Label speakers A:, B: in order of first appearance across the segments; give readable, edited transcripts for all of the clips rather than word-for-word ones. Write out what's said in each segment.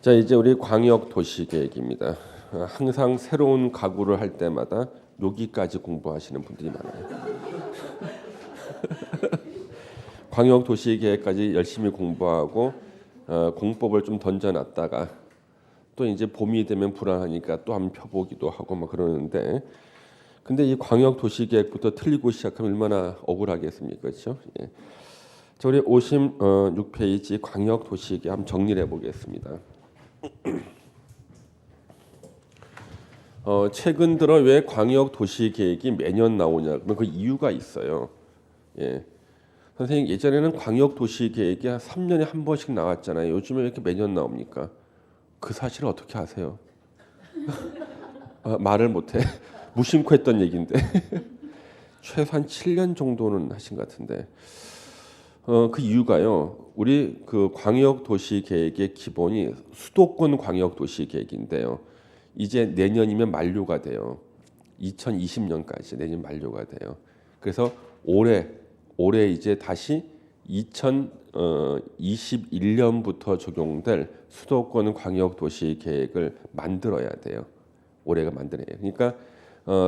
A: 자, 이제 우리 광역 도시 계획입니다. 항상 새로운 가구를 할 때마다 여기까지 공부하시는 분들이 많아요. 광역 도시 계획까지 열심히 공부하고 공법을 좀 던져놨다가 또 이제 봄이 되면 불안하니까 또 한번 펴보기도 하고 막 그러는데, 근데 이 광역 도시 계획부터 틀리고 시작하면 얼마나 억울하겠습니까, 그렇죠? 예. 자, 우리 56페이지 광역 도시 계획 한번 정리를 해보겠습니다. 최근 들어 왜 광역 도시 계획이 매년 나오냐? 그러면 그 이유가 있어요. 예. 선생님, 예전에는 광역 도시 계획이 한 3년에 한 번씩 나왔잖아요. 요즘에 왜 이렇게 매년 나옵니까? 그 사실을 어떻게 아세요? 말을 못해. 무심코 했던 얘기인데 최소한 7년 정도는 하신 것 같은데, 그 이유가요. 우리 그 광역 도시 계획의 기본이 수도권 광역 도시 계획인데요. 이제 내년이면 만료가 돼요. 2020년까지 내년 만료가 돼요. 그래서 올해 이제 다시 2021년부터 적용될 수도권 광역 도시 계획을 만들어야 돼요. 올해가 만들어야 돼요. 그러니까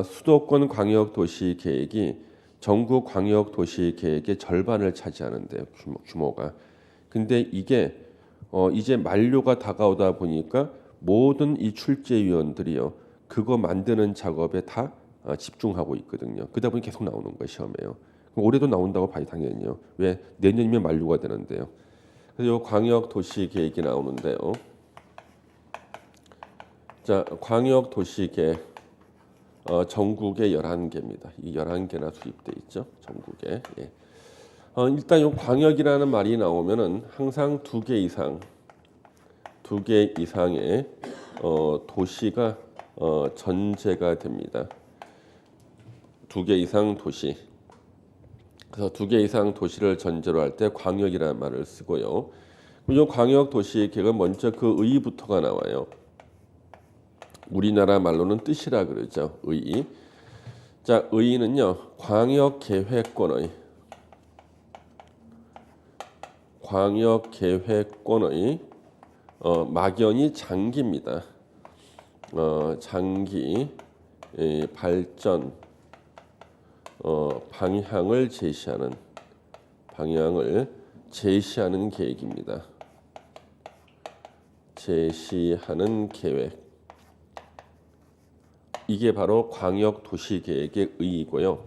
A: 수도권 광역 도시 계획이 전국 광역 도시 계획의 절반을 차지하는데요. 규모가. 근데 이게 이제 만료가 다가오다 보니까 모든 이 출제위원들이요, 그거 만드는 작업에 다 집중하고 있거든요. 그러다 보니 계속 나오는 거예요, 시험에요. 올해도 나온다고 봐요, 당연히요. 왜? 내년이면 만료가 되는데요. 그래서 이 광역 도시 계획이 나오는데요. 자, 광역 도시 계획 전국에 11개입니다. 이 11개나 수립돼 있죠, 전국에. 예. 일단 이 광역이라는 말이 나오면은 항상 2개 이상의 도시가 전제가 됩니다. 2개 이상 도시. 그래서 2개 이상 도시를 전제로 할 때 광역이라는 말을 쓰고요. 이 광역 도시 계획은 먼저 그 의부터가 나와요. 우리나라 말로는 뜻이라 그러죠. 의. 자, 의는요, 광역 계획권의 막연히 장기입니다. 장기 발전 방향을 제시하는 계획입니다. 제시하는 계획. 이게 바로 광역 도시 계획의 의의고요.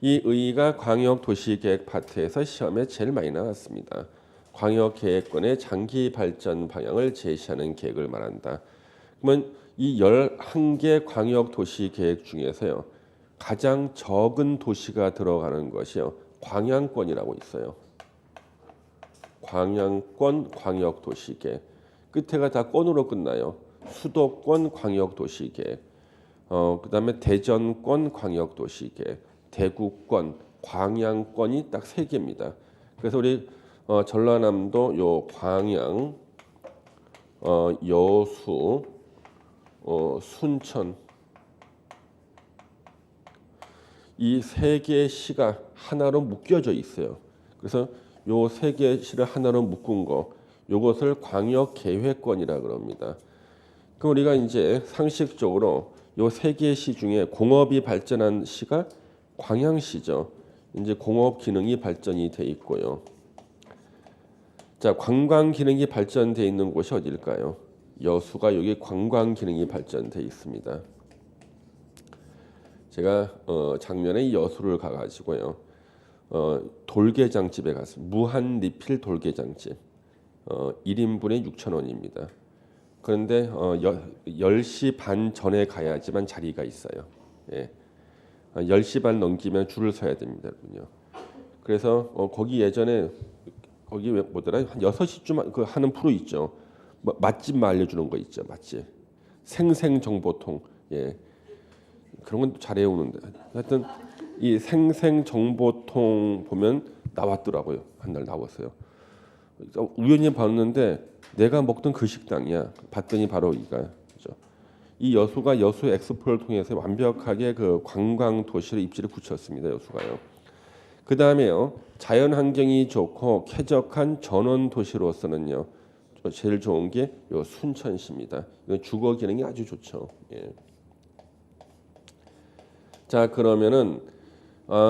A: 이 의의가 광역 도시 계획 파트에서 시험에 제일 많이 나왔습니다. 광역 계획권의 장기 발전 방향을 제시하는 계획을 말한다. 그러면 이 11개 광역 도시 계획 중에서요, 가장 적은 도시가 들어가는 것이요, 광양권이라고 있어요. 광양권 광역 도시 계획. 끝에가 다 권으로 끝나요. 수도권 광역 도시 계획. 그다음에 대전권 광역 도시 계획, 대구권, 광양권이 딱 3개입니다. 그래서 우리 전라남도 요 광양, 여수, 순천, 이 3개의 시가 하나로 묶여져 있어요. 그래서 요 3개의 시를 하나로 묶은 거, 요것을 광역 계획권이라 그럽니다. 그럼 우리가 이제 상식적으로 요 3개의 시 중에 공업이 발전한 시가 광양시죠. 이제 공업 기능이 발전이 돼 있고요. 자, 관광 기능이 발전돼 있는 곳이 어딜까요? 여수가 여기 관광 기능이 발전돼 있습니다. 제가 작년에 여수를 가가지고요, 돌게장집에 갔습니다. 무한 리필 돌게장집. 1인분에 6,000원입니다. 그런데 10시 반 전에 가야지만 자리가 있어요. 예. 10시 반 넘기면 줄을 서야 됩니다, 여러분요. 그래서 거기 예전에 거기 왜 뭐더라? 한 6시쯤 그 하는 프로 있죠. 맛집만 알려주는 거 있죠, 맛집. 생생정보통. 예. 그런 건 잘 해오는데. 하여튼 이 생생정보통 보면 나왔더라고요. 한 날 나왔어요. 우연히 봤는데 내가 먹던 그 식당이야. 봤더니 바로 이가. 그죠? 이 여수가 여수 엑스포를 통해서 완벽하게 그 관광 도시로 입지를 굳혔습니다. 여수가요. 그 다음에요, 자연 환경이 좋고 쾌적한 전원 도시로서는요, 제일 좋은 게 요 순천시입니다. 이건 주거 기능이 아주 좋죠. 예. 자, 그러면은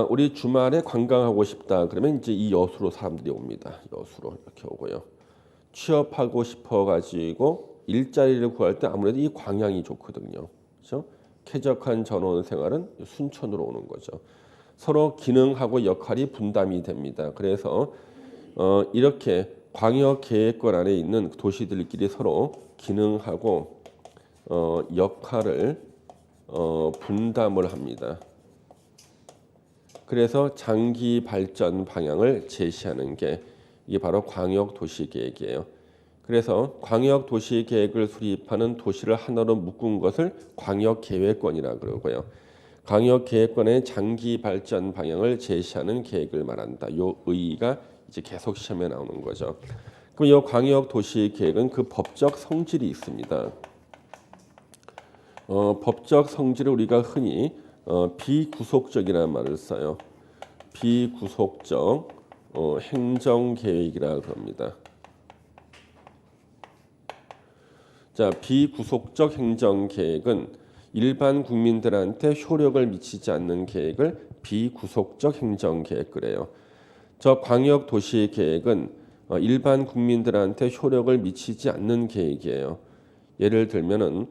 A: 우리 주말에 관광하고 싶다 그러면 이제 이 여수로 사람들이 옵니다. 여수로 이렇게 오고요. 취업하고 싶어 가지고 일자리를 구할 때 아무래도 이 광양이 좋거든요. 그렇죠? 쾌적한 전원 생활은 순천으로 오는 거죠. 서로 기능하고 역할이 분담이 됩니다. 그래서 이렇게 광역 계획권 안에 있는 도시들끼리 서로 기능하고 역할을 분담을 합니다. 그래서 장기 발전 방향을 제시하는 게 이게 바로 광역 도시 계획이에요. 그래서 광역 도시 계획을 수립하는 도시를 하나로 묶은 것을 광역 계획권이라 그러고요. 광역 계획권의 장기 발전 방향을 제시하는 계획을 말한다. 요 의의가 이제 계속 시험에 나오는 거죠. 그럼 이 광역 도시 계획은 그 법적 성질이 있습니다. 법적 성질을 우리가 흔히 비구속적이라는 말을 써요. 비구속적 행정계획이라 그럽니다. 자, 비구속적 행정계획은 일반 국민들한테 효력을 미치지 않는 계획을 비구속적 행정계획 그래요. 저 광역도시계획은 일반 국민들한테 효력을 미치지 않는 계획이에요. 예를 들면은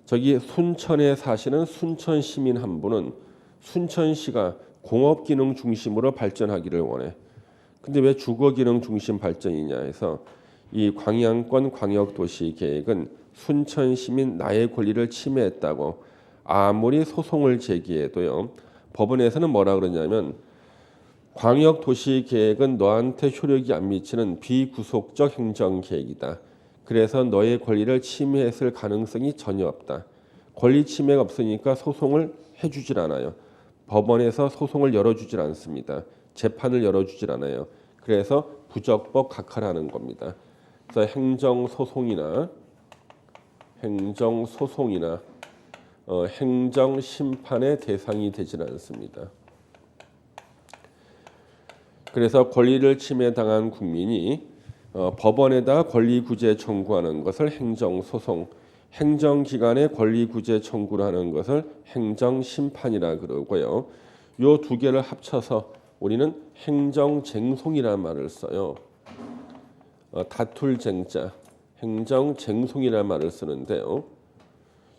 A: 저기 순천에 사시는 순천 시민 한 분은 순천시가 공업기능 중심으로 발전하기를 원해. 근데 왜 주거기능 중심 발전이냐 해서 이 광양권 광역도시계획은 순천 시민 나의 권리를 침해했다고 아무리 소송을 제기해도요. 법원에서는 뭐라 그러냐면 광역도시계획은 너한테 효력이 안 미치는 비구속적 행정계획이다. 그래서 너의 권리를 침해했을 가능성이 전혀 없다. 권리 침해가 없으니까 소송을 해주질 않아요. 법원에서 소송을 열어주질 않습니다. 재판을 열어주질 않아요. 그래서 부적법 각하라는 겁니다. 그래서 행정소송이나 행정심판의 대상이 되질 않습니다. 그래서 권리를 침해당한 국민이 법원에다 권리구제 청구하는 것을 행정소송, 행정기관에 권리구제 청구를 하는 것을 행정심판이라 그러고요. 요 두 개를 합쳐서 우리는 행정쟁송이라는 말을 써요. 다툴 쟁자, 행정쟁송이라는 말을 쓰는데요.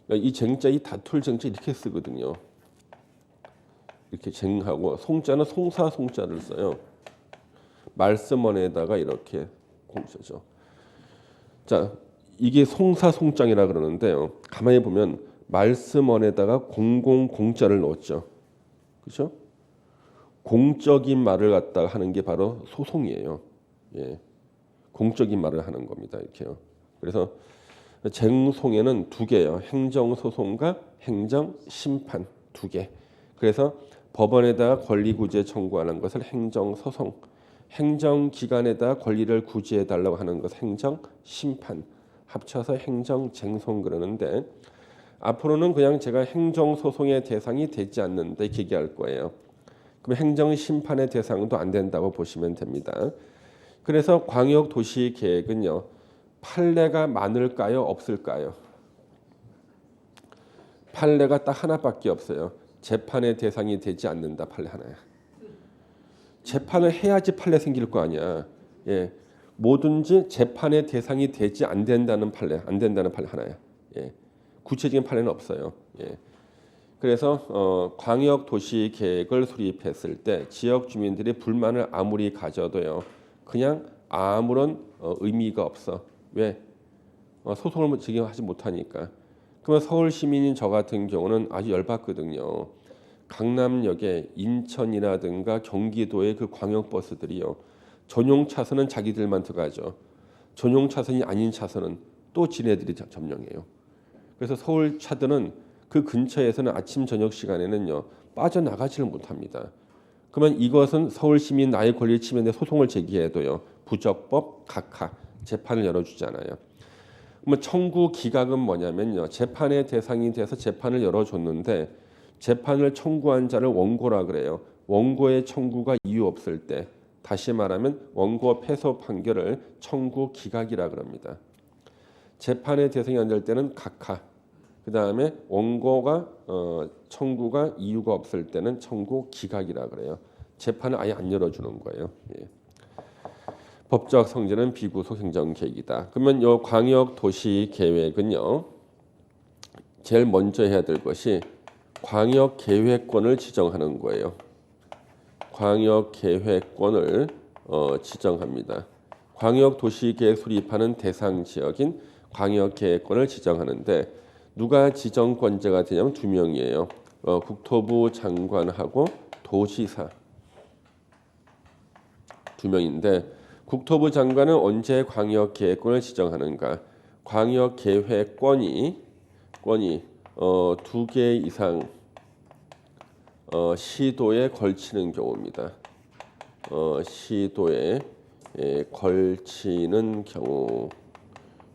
A: 이 쟁자, 이 다툴 쟁자 이렇게 쓰거든요. 이렇게 쟁하고 송자는 송사 송자를 써요. 말씀원에다가 이렇게 공자죠. 자, 이게 송사송장이라 그러는데요. 가만히 보면 말씀원에다가 공공자를 넣었죠. 그렇죠? 공적인 말을 갖다가 하는 게 바로 소송이에요. 예, 공적인 말을 하는 겁니다. 이렇게요. 그래서 쟁송에는 두 개예요. 행정소송과 행정심판 두 개. 그래서 법원에다가 권리구제 청구하는 것을 행정소송, 행정기관에다 권리를 구제해달라고 하는 것 행정심판 합쳐서 행정쟁송 그러는데 앞으로는 그냥 제가 행정소송의 대상이 되지 않는데 얘기할 거예요. 그럼 행정심판의 대상도 안 된다고 보시면 됩니다. 그래서 광역도시계획은요. 판례가 많을까요? 없을까요? 판례가 딱 하나밖에 없어요. 재판의 대상이 되지 않는다. 판례 하나야. 재판을 해야지 판례 생길 거 아니야. 예, 뭐든지 재판의 대상이 되지 안 된다는 판례 하나야. 예, 구체적인 판례는 없어요. 예, 그래서 광역 도시 계획을 수립했을 때 지역 주민들이 불만을 아무리 가져도요, 그냥 아무런 의미가 없어. 왜? 소송을 제기하지 못하니까. 그러면 서울 시민인 저 같은 경우는 아주 열받거든요. 강남역에 인천이라든가 경기도의 그 광역버스들이요. 전용 차선은 자기들만 들어가죠. 전용 차선이 아닌 차선은 또 지네들이 점령해요. 그래서 서울 차들은 그 근처에서는 아침 저녁 시간에는요. 빠져나가지를 못합니다. 그러면 이것은 서울 시민 나의 권리를 침해내 소송을 제기해도요. 부적법 각하 재판을 열어주지 않아요. 그러면 청구 기각은 뭐냐면요. 재판의 대상이 돼서 재판을 열어줬는데 재판을 청구한 자를 원고라 그래요. 원고의 청구가 이유 없을 때 다시 말하면 원고 패소 판결을 청구 기각이라 그럽니다. 재판의 대상이 안 될 때는 각하. 그 다음에 원고가 청구가 이유가 없을 때는 청구 기각이라 그래요. 재판을 아예 안 열어주는 거예요. 예. 법적 성질은 비구속 행정계획이다. 그러면 이 광역도시계획은요. 제일 먼저 해야 될 것이 광역계획권을 지정하는 거예요. 광역계획권을 지정합니다. 광역도시계획 수립하는 대상 지역인 광역계획권을 지정하는데 누가 지정권자가 되냐면 두 명이에요. 국토부 장관하고 도지사 두 명인데 국토부 장관은 언제 광역계획권을 지정하는가? 광역계획권이 두 개 이상 시도에 걸치는 경우입니다. 시도에 걸치는 경우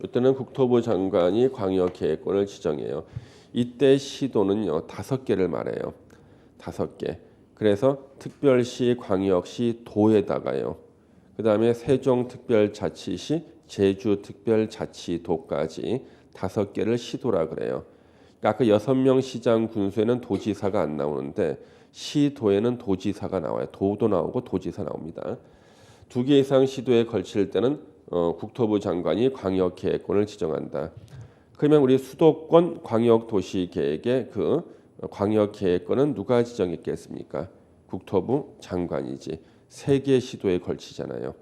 A: 이때는 국토부 장관이 광역계획권을 지정해요. 이때 시도는요 5개를 말해요. 5개. 그래서 특별시, 광역시, 도에다가요. 그 다음에 세종특별자치시, 제주특별자치도까지 5개를 시도라 그래요. 아까 6명 시장 군수에는 도지사가 안 나오는데 시도에는 도지사가 나와요. 도도 나오고 도지사 나옵니다. 2개 이상 시도에 걸칠 때는 국토부 장관이 광역계획권을 지정한다. 그러면 우리 수도권 광역도시계획의 그 광역계획권은 누가 지정했겠습니까? 국토부 장관이지. 3개 시도에 걸치잖아요.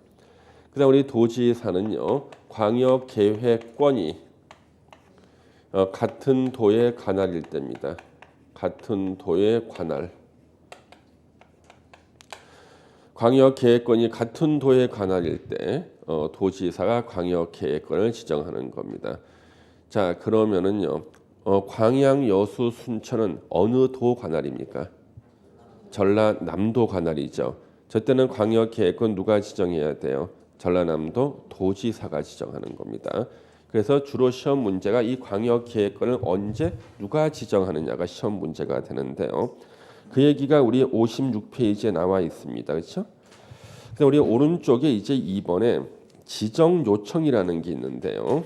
A: 그다음 우리 도지사는요. 광역계획권이 같은 도의 관할일 때입니다. 같은 도의 관할. 광역계획권이 같은 도의 관할일 때 도지사가 광역계획권을 지정하는 겁니다. 자 그러면은요. 광양, 여수, 순천은 어느 도 관할입니까? 전라남도 관할이죠. 저 때는 광역계획권 누가 지정해야 돼요? 전라남도 도지사가 지정하는 겁니다. 그래서 주로 시험 문제가 이 광역계획권을 언제 누가 지정하느냐가 시험 문제가 되는데요. 그 얘기가 우리 56페이지에 나와 있습니다. 그렇죠? 근데 우리 오른쪽에 이제 2번에 지정 요청이라는 게 있는데요.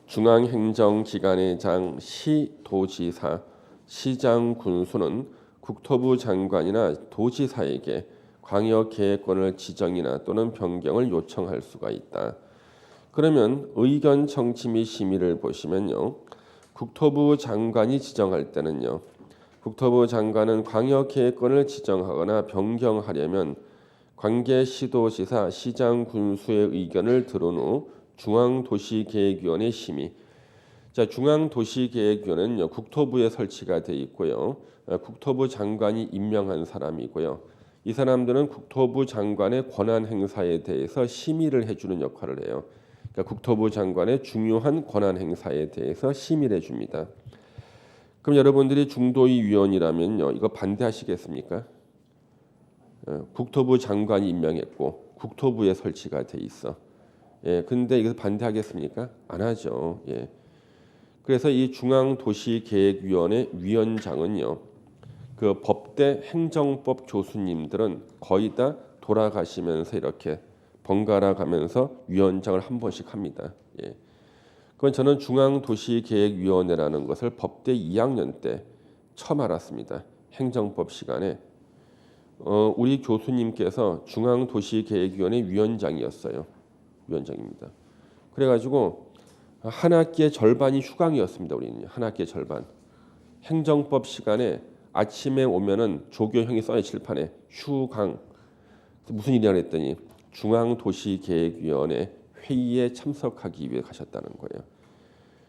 A: 중앙행정기관의 장, 시도지사, 시장, 군수는 국토부 장관이나 도지사에게 광역계획권을 지정이나 또는 변경을 요청할 수가 있다. 그러면 의견 청취 및 심의를 보시면요. 국토부 장관이 지정할 때는요. 국토부 장관은 광역계획권을 지정하거나 변경하려면 관계 시도지사, 시장, 군수의 의견을 들은 후 중앙도시계획위원회 심의. 자, 중앙도시계획위원회는요. 국토부에 설치가 돼 있고요. 국토부 장관이 임명한 사람이고요. 이 사람들은 국토부 장관의 권한 행사에 대해서 심의를 해주는 역할을 해요. 그러니까 국토부 장관의 중요한 권한 행사에 대해서 심의를 해줍니다. 그럼 여러분들이 중도위 위원이라면요, 이거 반대하시겠습니까? 국토부 장관이 임명했고 국토부에 설치가 돼 있어. 예, 근데 이거 반대하겠습니까? 안 하죠. 예. 그래서 이 중앙도시계획위원회 위원장은요, 그 법대 행정법 교수님들은 거의 다 돌아가시면서 이렇게 번갈아 가면서 위원장을 한 번씩 합니다. 예. 그건 저는 중앙도시계획위원회라는 것을 법대 2학년 때 처음 알았습니다. 행정법 시간에 우리 교수님께서 중앙도시계획위원회 위원장이었어요. 위원장입니다. 그래가지고 한 학기의 절반이 휴강이었습니다. 우리는 한 학기의 절반. 행정법 시간에 아침에 오면은 조교형이 써요 칠판에 휴강. 무슨 일이냐 했더니 중앙도시계획위원회 회의에 참석하기 위해 가셨다는 거예요.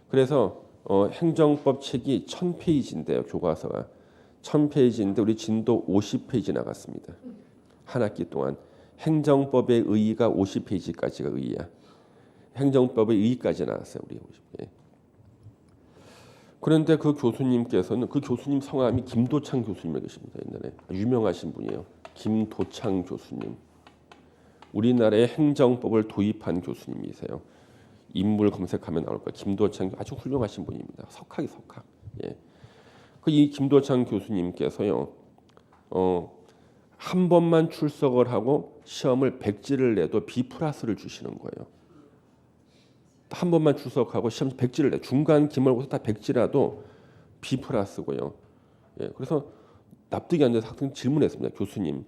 A: 그래서 행정법 책이 1000페이지인데요. 교과서가 1000페이지인데 우리 진도 50페이지 나갔습니다. 한 학기 동안. 행정법의 의의가 50페이지까지가 의의야. 행정법의 의의까지 나왔어요. 우리 50. 그런데 그 교수님께서는 그 교수님 성함이 김도창 교수님이 계십니다. 옛날에 유명하신 분이에요. 김도창 교수님. 우리나라의 행정법을 도입한 교수님이세요. 인물 검색하면 나올 거예요. 김도창 아주 훌륭하신 분입니다. 석학이 석학. 예. 그 이 김도창 교수님께서요. 한 번만 출석을 하고 시험을 100지를 내도 B 플러스를 주시는 거예요. 한 번만 출석하고 시험 100지를 내 중간 기말고사 다 100지라도 B 플러스고요. 예, 그래서 납득이 안 돼서 학생 질문했습니다. 교수님,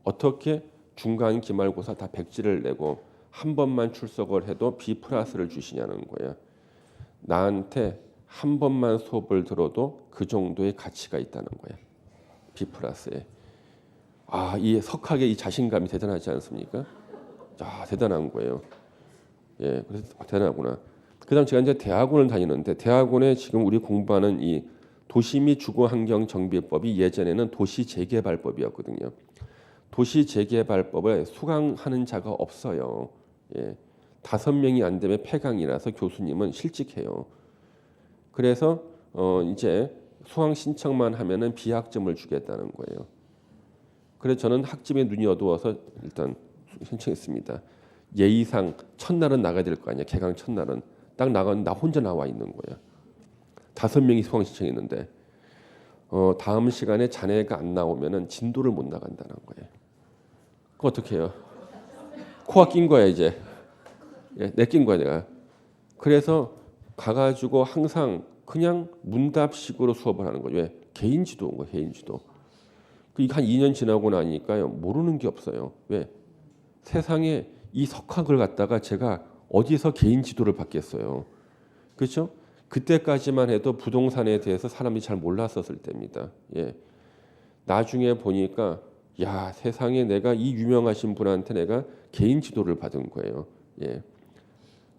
A: 어떻게 중간 기말고사 다 100지를 내고 한 번만 출석을 해도 B 플러스를 주시냐는 거예요. 나한테 한 번만 수업을 들어도 그 정도의 가치가 있다는 거예요. B 플러스에. 이 석학의 이 자신감이 대단하지 않습니까? 대단한 거예요. 예, 그래서 대단하구나. 그다음 제가 이제 대학원을 다니는데 대학원에 지금 우리 공부하는 이 도시 및 주거환경 정비법이 예전에는 도시재개발법이었거든요. 도시재개발법을 수강하는 자가 없어요. 예, 5명이 안 되면 폐강이라서 교수님은 실직해요. 그래서 이제 수강 신청만 하면은 비학점을 주겠다는 거예요. 그래서 저는 학점에 눈이 어두워서 일단 신청했습니다. 예의상 첫날은 나가야 될 거 아니야. 개강 첫날은 딱 나갔는데 나 혼자 나와 있는 거야. 5명이 수강 신청했는데 다음 시간에 자네가 안 나오면은 진도를 못 나간다는 거예요. 그거 어떻게 해요? 코가 낀 거야 이제. 예, 내낀 거야 내가. 그래서 가가지고 항상 그냥 문답식으로 수업을 하는 거죠. 왜? 개인지도인 거예요. 개인지도. 이게 한 2년 지나고 나니까요. 모르는 게 없어요. 왜? 세상에 이 석학을 갖다가 제가 어디서 개인 지도를 받겠어요. 그렇죠? 그때까지만 해도 부동산에 대해서 사람이 잘 몰랐었을 때입니다. 예. 나중에 보니까 야, 세상에 내가 이 유명하신 분한테 내가 개인 지도를 받은 거예요. 예.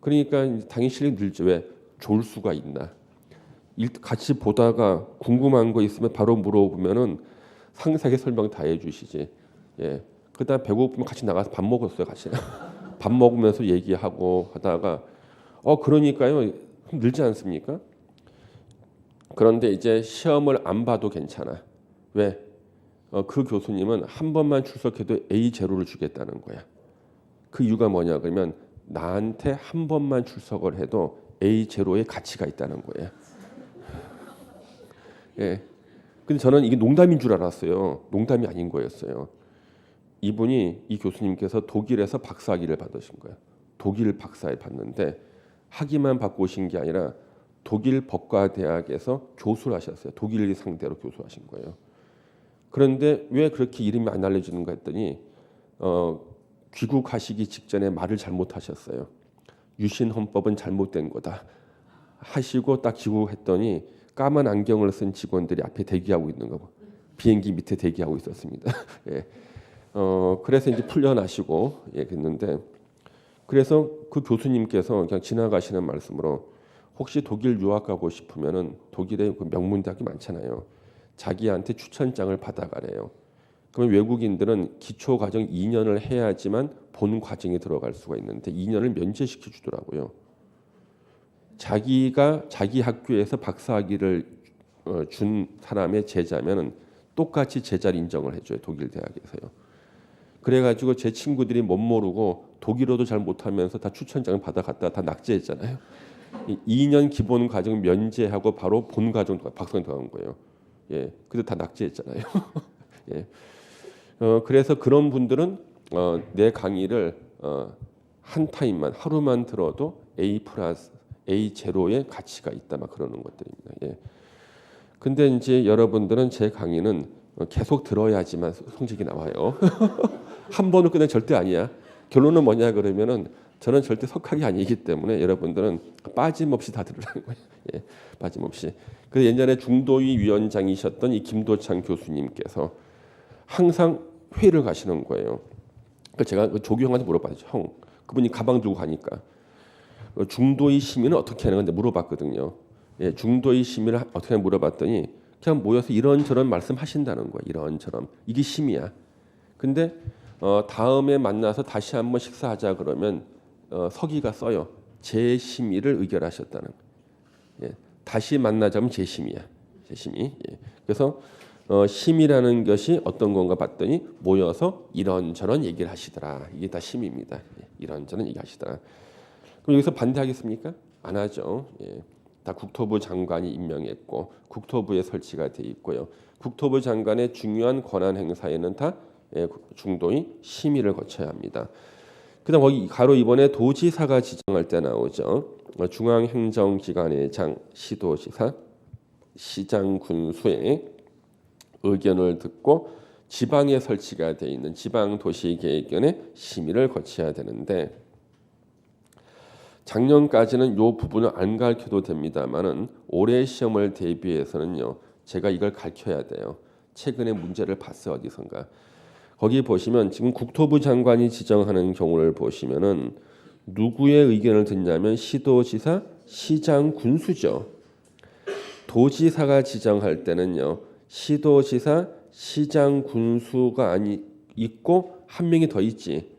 A: 그러니까 당연히 실력이 늘죠. 왜? 졸수가 있나? 같이 보다가 궁금한 거 있으면 바로 물어보면은 상세하게 설명 다 해주시지. 예. 그다음 배고프면 같이 나가서 밥 먹었어요. 같이 밥 먹으면서 얘기하고 하다가 그러니까요 늘지 않습니까? 그런데 이제 시험을 안 봐도 괜찮아. 왜? 그 교수님은 한 번만 출석해도 A 제로를 주겠다는 거야. 그 이유가 뭐냐 그러면 나한테 한 번만 출석을 해도 A 제로의 가치가 있다는 거예요. 예. 근데 저는 이게 농담인 줄 알았어요. 농담이 아닌 거였어요. 이 교수님께서 독일에서 박사학위를 받으신 거예요. 독일 박사에 받는데 학위만 받고 오신 게 아니라 독일 법과대학에서 교수를 하셨어요. 독일 상대로 교수하신 거예요. 그런데 왜 그렇게 이름이 안 알려지는가 했더니 귀국하시기 직전에 말을 잘못하셨어요. 유신 헌법은 잘못된 거다 하시고 딱 귀국했더니 까만 안경을 쓴 직원들이 앞에 대기하고 있는 거 비행기 밑에 대기하고 있었습니다. 예. 그래서 이제 풀려나시고 그랬는데 그래서 그 교수님께서 그냥 지나가시는 말씀으로 혹시 독일 유학 가고 싶으면은 독일에 그 명문대학이 많잖아요. 자기한테 추천장을 받아가래요. 그러면 외국인들은 기초 과정 2년을 해야지만 본 과정에 들어갈 수가 있는데 2년을 면제시켜 주더라고요. 자기가 자기 학교에서 박사학위를 준 사람의 제자면은 똑같이 제자를 인정을 해줘요. 독일 대학에서요. 그래가지고 제 친구들이 못 모르고 독일어도 잘 못하면서 다 추천장을 받아갔다가 다 낙제했잖아요. 2년 기본 과정 면제하고 바로 본 과정 박사학위 들어간 거예요. 예, 근데 다 낙제했잖아요. 예, 그래서 그런 분들은 내 강의를 한 타임만 하루만 들어도 A 플러스 A 제로의 가치가 있다 막 그러는 것들입니다. 예. 근데 이제 여러분들은 제 강의는 계속 들어야지만 성적이 나와요. 한 번은 끝내 절대 아니야. 결론은 뭐냐 그러면은 저는 절대 석학이 아니기 때문에 여러분들은 빠짐없이 다 들으라는 거예요. 예, 빠짐없이. 그 옛날에 중도위 위원장이셨던 이 김도창 교수님께서 항상 회의를 가시는 거예요. 그래서 제가 그 조교 형한테 물어봤죠. 형, 그분이 가방 들고 가니까 중도위 심의는 어떻게 하는 건데 물어봤거든요. 예, 중도위 심의를 어떻게 하냐 물어봤더니 그냥 모여서 이런저런 말씀하신다는 거예요. 이런저런 이게 심의야. 근데 다음에 만나서 다시 한번 식사하자 그러면 서기가 써요. 재심의를 의결하셨다는 거예요. 예, 다시 만나자면 재심의야. 재심의. 예. 그래서 심의라는 것이 어떤 건가 봤더니 모여서 이런저런 얘기를 하시더라. 이게 다 심의입니다. 예, 이런저런 얘기하시더라. 그럼 여기서 반대하겠습니까? 안 하죠. 예. 다 국토부 장관이 임명했고 국토부에 설치가 돼 있고요. 국토부 장관의 중요한 권한 행사에는 다 중도의 심의를 거쳐야 합니다. 그다음 거기 가로 2번에 도지사가 지정할 때 나오죠. 중앙행정기관의 장, 시도지사, 시장, 군수의 의견을 듣고 지방에 설치가 되어 있는 지방도시계획위원회 심의를 거쳐야 되는데 작년까지는 이 부분을 안 가르쳐도 됩니다만은 올해 시험을 대비해서는요. 제가 이걸 가르쳐야 돼요. 최근에 문제를 봤어요. 어디선가. 거기 보시면 지금 국토부 장관이 지정하는 경우를 보시면은 누구의 의견을 듣냐면 시도지사, 시장, 군수죠. 도지사가 지정할 때는요. 시도지사, 시장, 군수가 있고 한 명이 더 있지.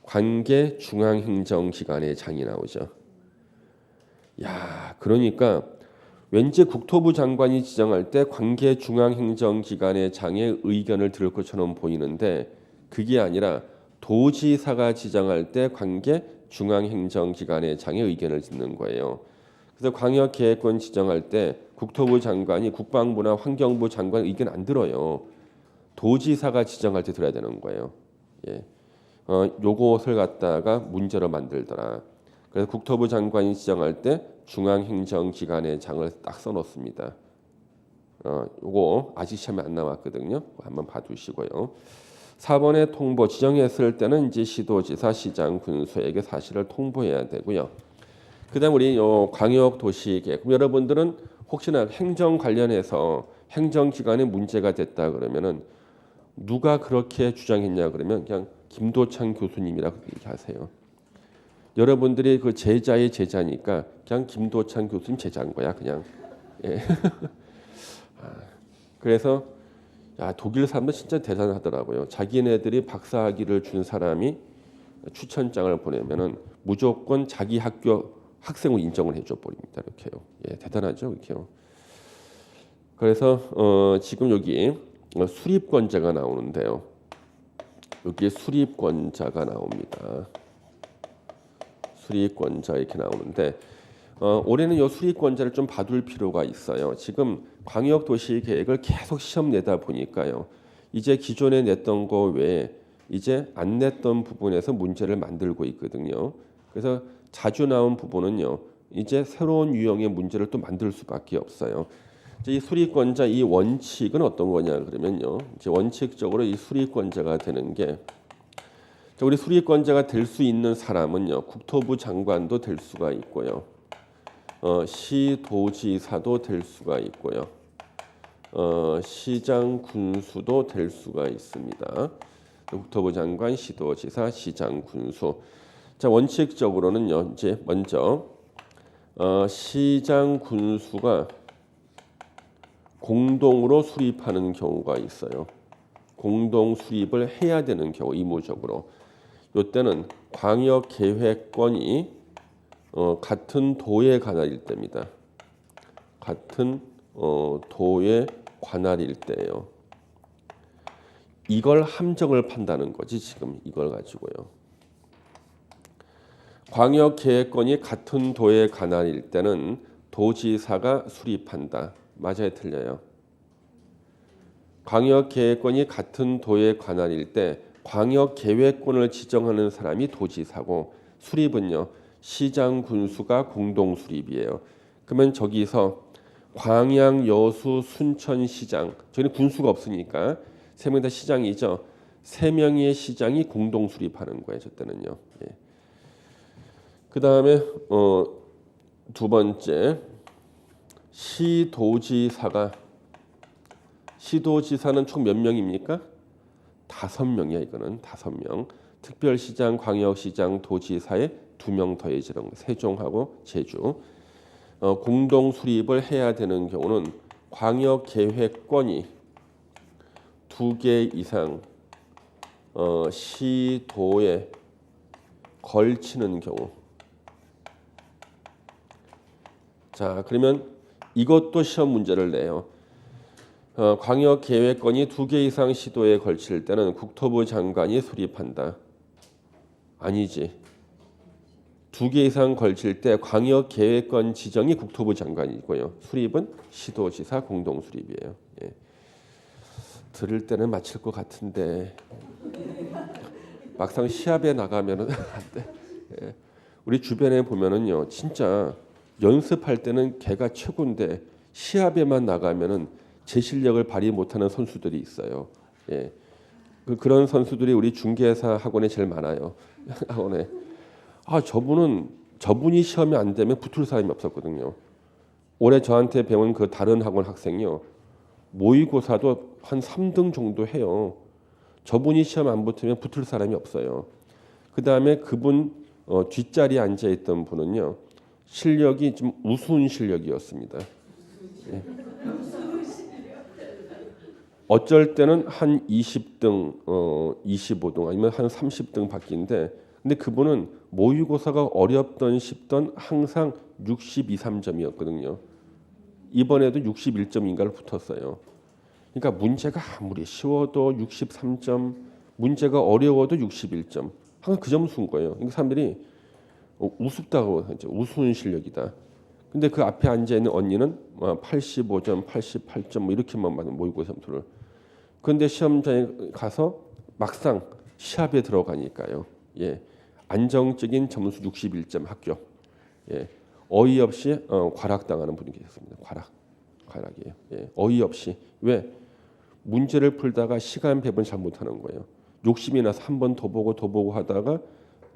A: 관계 중앙행정기관의 장이 나오죠. 야, 그러니까 왠지 국토부 장관이 지정할 때 관계 중앙행정기관의 장의 의견을 들을 것처럼 보이는데 그게 아니라 도지사가 지정할 때 관계 중앙행정기관의 장의 의견을 듣는 거예요. 그래서 광역계획권 지정할 때 국토부 장관이 국방부나 환경부 장관 의견 안 들어요. 도지사가 지정할 때 들어야 되는 거예요. 예. 요것을 갖다가 문제로 만들더라. 그래서 국토부 장관이 지정할 때 중앙행정기관의 장을 딱 써놓습니다. 요거 아직 시험에 안 나왔거든요. 한번 봐두시고요. 4번에 통보 지정했을 때는 이제 시도지사, 시장, 군수에게 사실을 통보해야 되고요. 그다음 우리 요 광역도시계획. 여러분들은 혹시나 행정 관련해서 행정기관에 문제가 됐다 그러면은 누가 그렇게 주장했냐 그러면 그냥 김도찬 교수님이라고 얘기하세요. 여러분들이 그 제자의 제자니까 그냥 김도찬 교수님 제자인 거야 그냥. 예. 그래서 야, 독일 사람들 진짜 대단하더라고요. 자기네들이 박사학위를 준 사람이 추천장을 보내면은 무조건 자기 학교 학생으로 인정을 해줘 버립니다. 이렇게요. 예, 대단하죠, 이렇게요. 그래서 지금 여기 수립권자가 나오는데요. 여기에 수립권자가 나옵니다. 수립권자 이렇게 나오는데 올해는 이 수립권자를 좀 봐둘 필요가 있어요. 지금 광역도시계획을 계속 시험 내다 보니까요. 이제 기존에 냈던 거 외에 이제 안 냈던 부분에서 문제를 만들고 있거든요. 그래서 자주 나온 부분은요. 이제 새로운 유형의 문제를 또 만들 수밖에 없어요. 이 수리권자 이 원칙은 어떤 거냐 그러면요. 이제 원칙적으로 이 수리권자가 되는 게 우리 수리권자가 될 수 있는 사람은요. 국토부 장관도 될 수가 있고요. 시도지사도 될 수가 있고요. 시장 군수도 될 수가 있습니다. 국토부 장관, 시도지사, 시장 군수. 자, 원칙적으로는요. 이제 먼저 시장 군수가 공동으로 수립하는 경우가 있어요. 공동 수립을 해야 되는 경우 의무적으로. 이때는 광역 계획권이 같은 도에 관할일 때입니다. 같은 도에 관할일 때예요. 이걸 함정을 판다는 거지 지금 이걸 가지고요. 광역 계획권이 같은 도에 관할일 때는 도지사가 수립한다. 맞아요, 틀려요? 광역 계획권이 같은 도에 관할일 때 광역 계획권을 지정하는 사람이 도지사고 수립은요. 시장 군수가 공동 수립이에요. 그러면 저기서 광양, 여수, 순천 시장 저희는 군수가 없으니까 세 명 다 시장이죠. 세 명의 시장이 공동 수립하는 거예요. 저 때는요. 예. 그 다음에 두 번째 시도지사는 총 몇 명입니까? 5명이야. 이거는 5명. 특별시장, 광역시장, 도지사에 2명 더해지는 거. 세종하고 제주. 공동 수립을 해야 되는 경우는 광역계획권이 2개 이상 시도에 걸치는 경우. 자, 그러면 이것도 시험 문제를 내요. 광역계획권이 2개 이상 시도에 걸칠 때는 국토부 장관이 수립한다. 아니지. 2개 이상 걸칠 때 광역계획권 지정이 국토부 장관이고요. 수립은 시도지사 공동 수립이에요. 예. 들을 때는 맞힐 것 같은데 막상 시합에 나가면은 안 돼. 예. 우리 주변에 보면은요, 진짜 연습할 때는 걔가 최고인데 시합에만 나가면은 제 실력을 발휘 못하는 선수들이 있어요. 예. 그런 선수들이 우리 중개사 학원에 제일 많아요. 학원에. 저분이 시험이 안 되면 붙을 사람이 없었거든요. 올해 저한테 배운 그 다른 학원 학생이요. 모의고사도 한 3등 정도 해요. 저분이 시험 안 붙으면 붙을 사람이 없어요. 그 다음에 그분 뒷자리에 앉아 있던 분은요. 실력이 좀 우스운 실력이었습니다. 예. 어쩔 때는 한 20등, 25등 아니면 한 30등 바뀐데 근데 그분은 모의고사가 어렵던 쉽던 항상 62, 3점이었거든요. 이번에도 61점인가를 붙었어요. 그러니까 문제가 아무리 쉬워도 63점, 문제가 어려워도 61점. 항상 그 점수인 거예요. 그러니까 사람들이 우습다고 이제 우스운 실력이다. 근데 그 앞에 앉아 있는 언니는 85점, 88점 뭐 이렇게만 받는 모의고사 점수를. 그런데 시험장에 가서 막상 시합에 들어가니까요. 예. 안정적인 점수 61점 합격. 예. 어이없이 과락당하는 분이 계셨습니다. 과락이에요. 예. 어이없이. 왜? 문제를 풀다가 시간 배분 잘못하는 거예요. 욕심이 나서 한 번 더 보고 하다가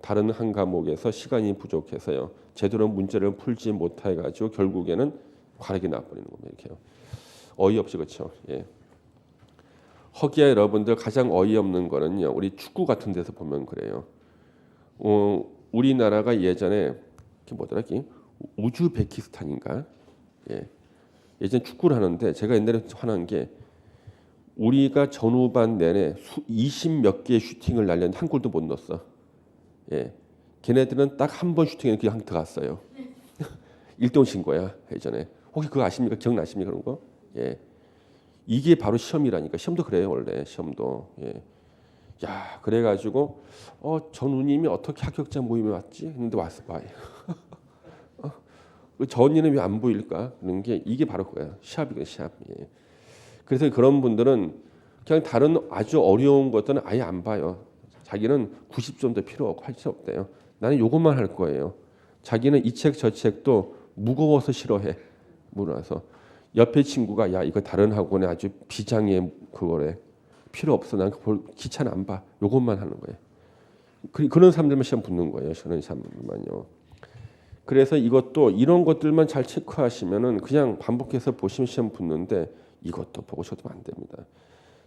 A: 다른 한 과목에서 시간이 부족해서요. 제대로 문제를 풀지 못해 가지고 결국에는 과락이 나버리는 겁니다. 이렇게요. 어이없이 그렇죠. 예. 허기야 여러분들 가장 어이없는 거는요. 우리 축구 같은 데서 보면 그래요. 우리나라가 예전에 뭐더라? 우즈베키스탄인가? 예. 예전 축구를 하는데 제가 옛날에 화난 게 우리가 전후반 내내 20몇 개의 슈팅을 날렸는데 한 골도 못 넣었어. 예. 걔네들은 딱 한 번 슈팅에 그냥 들어갔어요. 1대0 친 거야 예전에. 혹시 그거 아십니까? 기억나십니까 그런 거? 예. 이게 바로 시험이라니까. 시험도 그래요 원래 시험도. 예. 야 그래가지고 전우님이 어떻게 합격자 모임에 왔지? 했는데 왔어 봐요. 전우님은 왜 안 보일까? 그런 게 이게 바로 그거야. 시합이거든 시합. 예. 그래서 그런 분들은 그냥 다른 아주 어려운 것들은 아예 안 봐요. 자기는 90점도 필요 없고 할 수 없대요. 나는 이것만 할 거예요. 자기는 이 책 저 책도 무거워서 싫어해. 물어서 옆에 친구가 야 이거 다른 학원에 아주 비장의 그거래. 필요 없어. 난 귀찮아 안 봐. 이것만 하는 거예요. 그런 사람들만 시험 붙는 거예요. 그런 사람들만요. 그래서 이것도 이런 것들만 잘 체크하시면은 그냥 반복해서 보시면 시험 붙는데 이것도 보셔도 안 됩니다.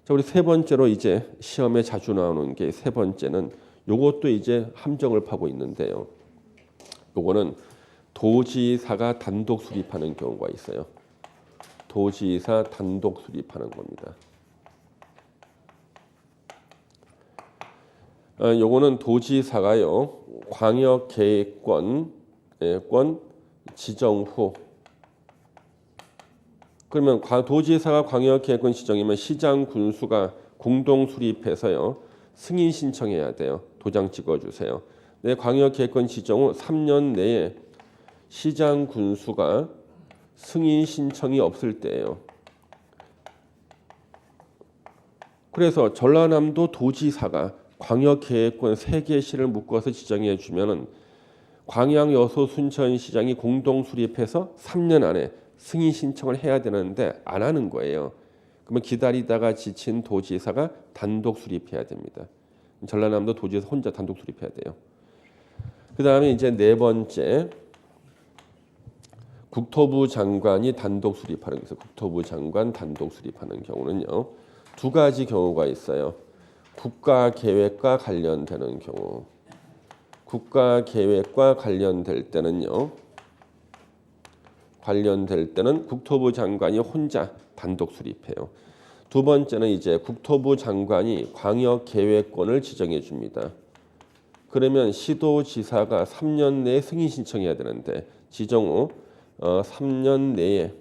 A: 자, 우리 세 번째로 이제 시험에 자주 나오는 게 세 번째는 요것도 이제 함정을 파고 있는데요. 요거는 도지사가 단독 수립하는 경우가 있어요. 도지사 단독 수립하는 겁니다. 요거는 도지사가요. 광역계획권 지정 후 그러면 도지사가 광역계획권 지정이면 시장 군수가 공동 수립해서요. 승인 신청해야 돼요. 도장 찍어주세요. 네, 광역계획권 지정 후 3년 내에 시장 군수가 승인 신청이 없을 때예요. 그래서 전라남도 도지사가 광역계획권 3개 시를 묶어서 지정해 주면은 광양, 여수, 순천시장이 공동 수립해서 3년 안에 승인 신청을 해야 되는데 안 하는 거예요. 그러면 기다리다가 지친 도지사가 단독 수립해야 됩니다. 전라남도 도지사 혼자 단독 수립해야 돼요. 그 다음에 이제 네 번째 국토부 장관이 단독 수립하는 거죠. 국토부 장관 단독 수립하는 경우는요. 두 가지 경우가 있어요. 국가계획과 관련되는 경우. 국가계획과 관련될 때는요. 관련될 때는 국토부 장관이 혼자 단독 수립해요. 두 번째는 이제 국토부 장관이 광역계획권을 지정해 줍니다. 그러면 시도지사가 3년 내에 승인 신청해야 되는데 지정 후 3년 내에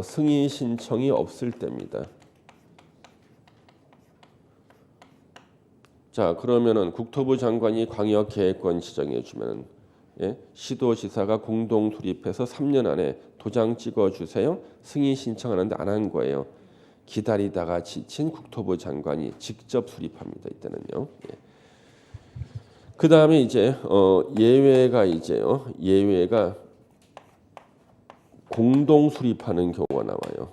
A: 승인 신청이 없을 때입니다. 자 그러면은 국토부 장관이 광역계획권 지정해 주면 시도지사가 공동 수립해서 3년 안에 도장 찍어 주세요. 승인 신청하는데 안 한 거예요. 기다리다가 지친 국토부 장관이 직접 수립합니다. 이때는요. 예. 그 다음에 이제 예외가 이제요. 예외가 공동 수립하는 경우가 나와요.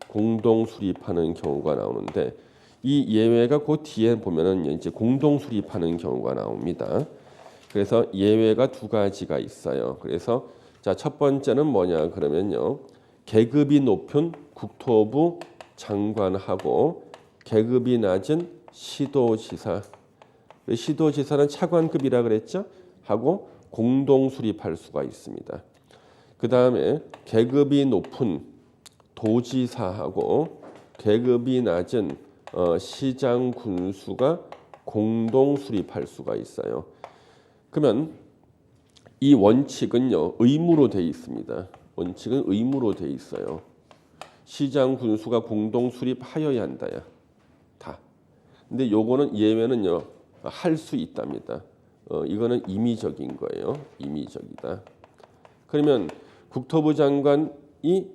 A: 공동 수립하는 경우가 나오는데 이 예외가 그 뒤에 보면은 이제 공동 수립하는 경우가 나옵니다. 그래서 예외가 두 가지가 있어요. 그래서 자, 첫 번째는 뭐냐 그러면요. 계급이 높은 국토부 장관하고 계급이 낮은 시도지사. 시도지사는 차관급이라 그랬죠? 하고 공동 수립할 수가 있습니다. 그 다음에 계급이 높은 도지사하고 계급이 낮은 시장 군수가 공동 수립할 수가 있어요. 그러면 이 원칙은요 의무로 돼 있습니다. 원칙은 의무로 돼 있어요. 시장 군수가 공동 수립하여야 한다야. 다. 근데 요거는 예외는요 할 수 있답니다. 이거는 임의적인 거예요. 임의적이다. 그러면 국토부 장관이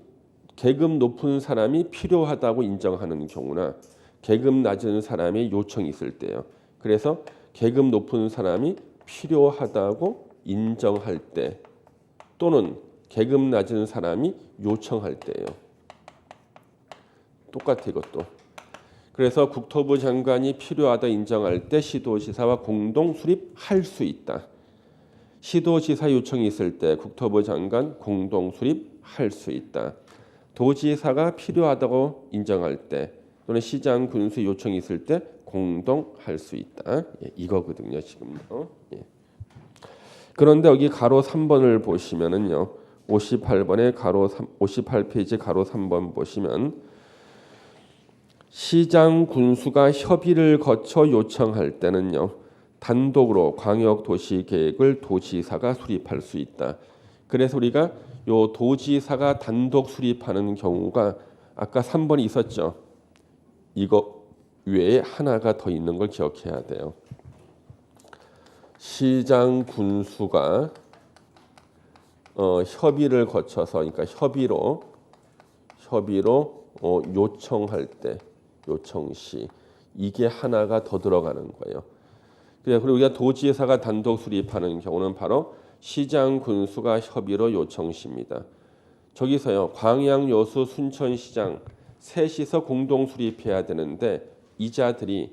A: 계급 높은 사람이 필요하다고 인정하는 경우나 계급 낮은 사람의 요청이 있을 때요. 그래서 계급 높은 사람이 필요하다고 인정할 때 또는 계급 낮은 사람이 요청할 때예요. 똑같아 이것도. 그래서 국토부 장관이 필요하다 인정할 때 시도지사와 공동 수립할 수 있다. 시도지사 요청이 있을 때 국토부 장관 공동 수립할 수 있다. 도지사가 필요하다고 인정할 때 또는 시장 군수 요청이 있을 때 공동 할 수 있다. 예, 이거거든요 지금요. 예. 그런데 여기 가로 3번을 보시면은요. 58번에 가로 58페이지 가로 3번 보시면 시장 군수가 협의를 거쳐 요청할 때는요. 단독으로 광역도시계획을 도지사가 수립할 수 있다. 그래서 우리가 요 도지사가 단독 수립하는 경우가 아까 3번이 있었죠. 이거 외에 하나가 더 있는 걸 기억해야 돼요. 시장 군수가 협의를 거쳐서 그러니까 협의로 요청할 때 요청 시 이게 하나가 더 들어가는 거예요. 그리고 우리가 도지사가 단독 수립하는 경우는 바로 시장 군수가 협의로 요청 시입니다. 저기서요. 광양, 여수, 순천시장 셋이서 공동 수립해야 되는데 이자들이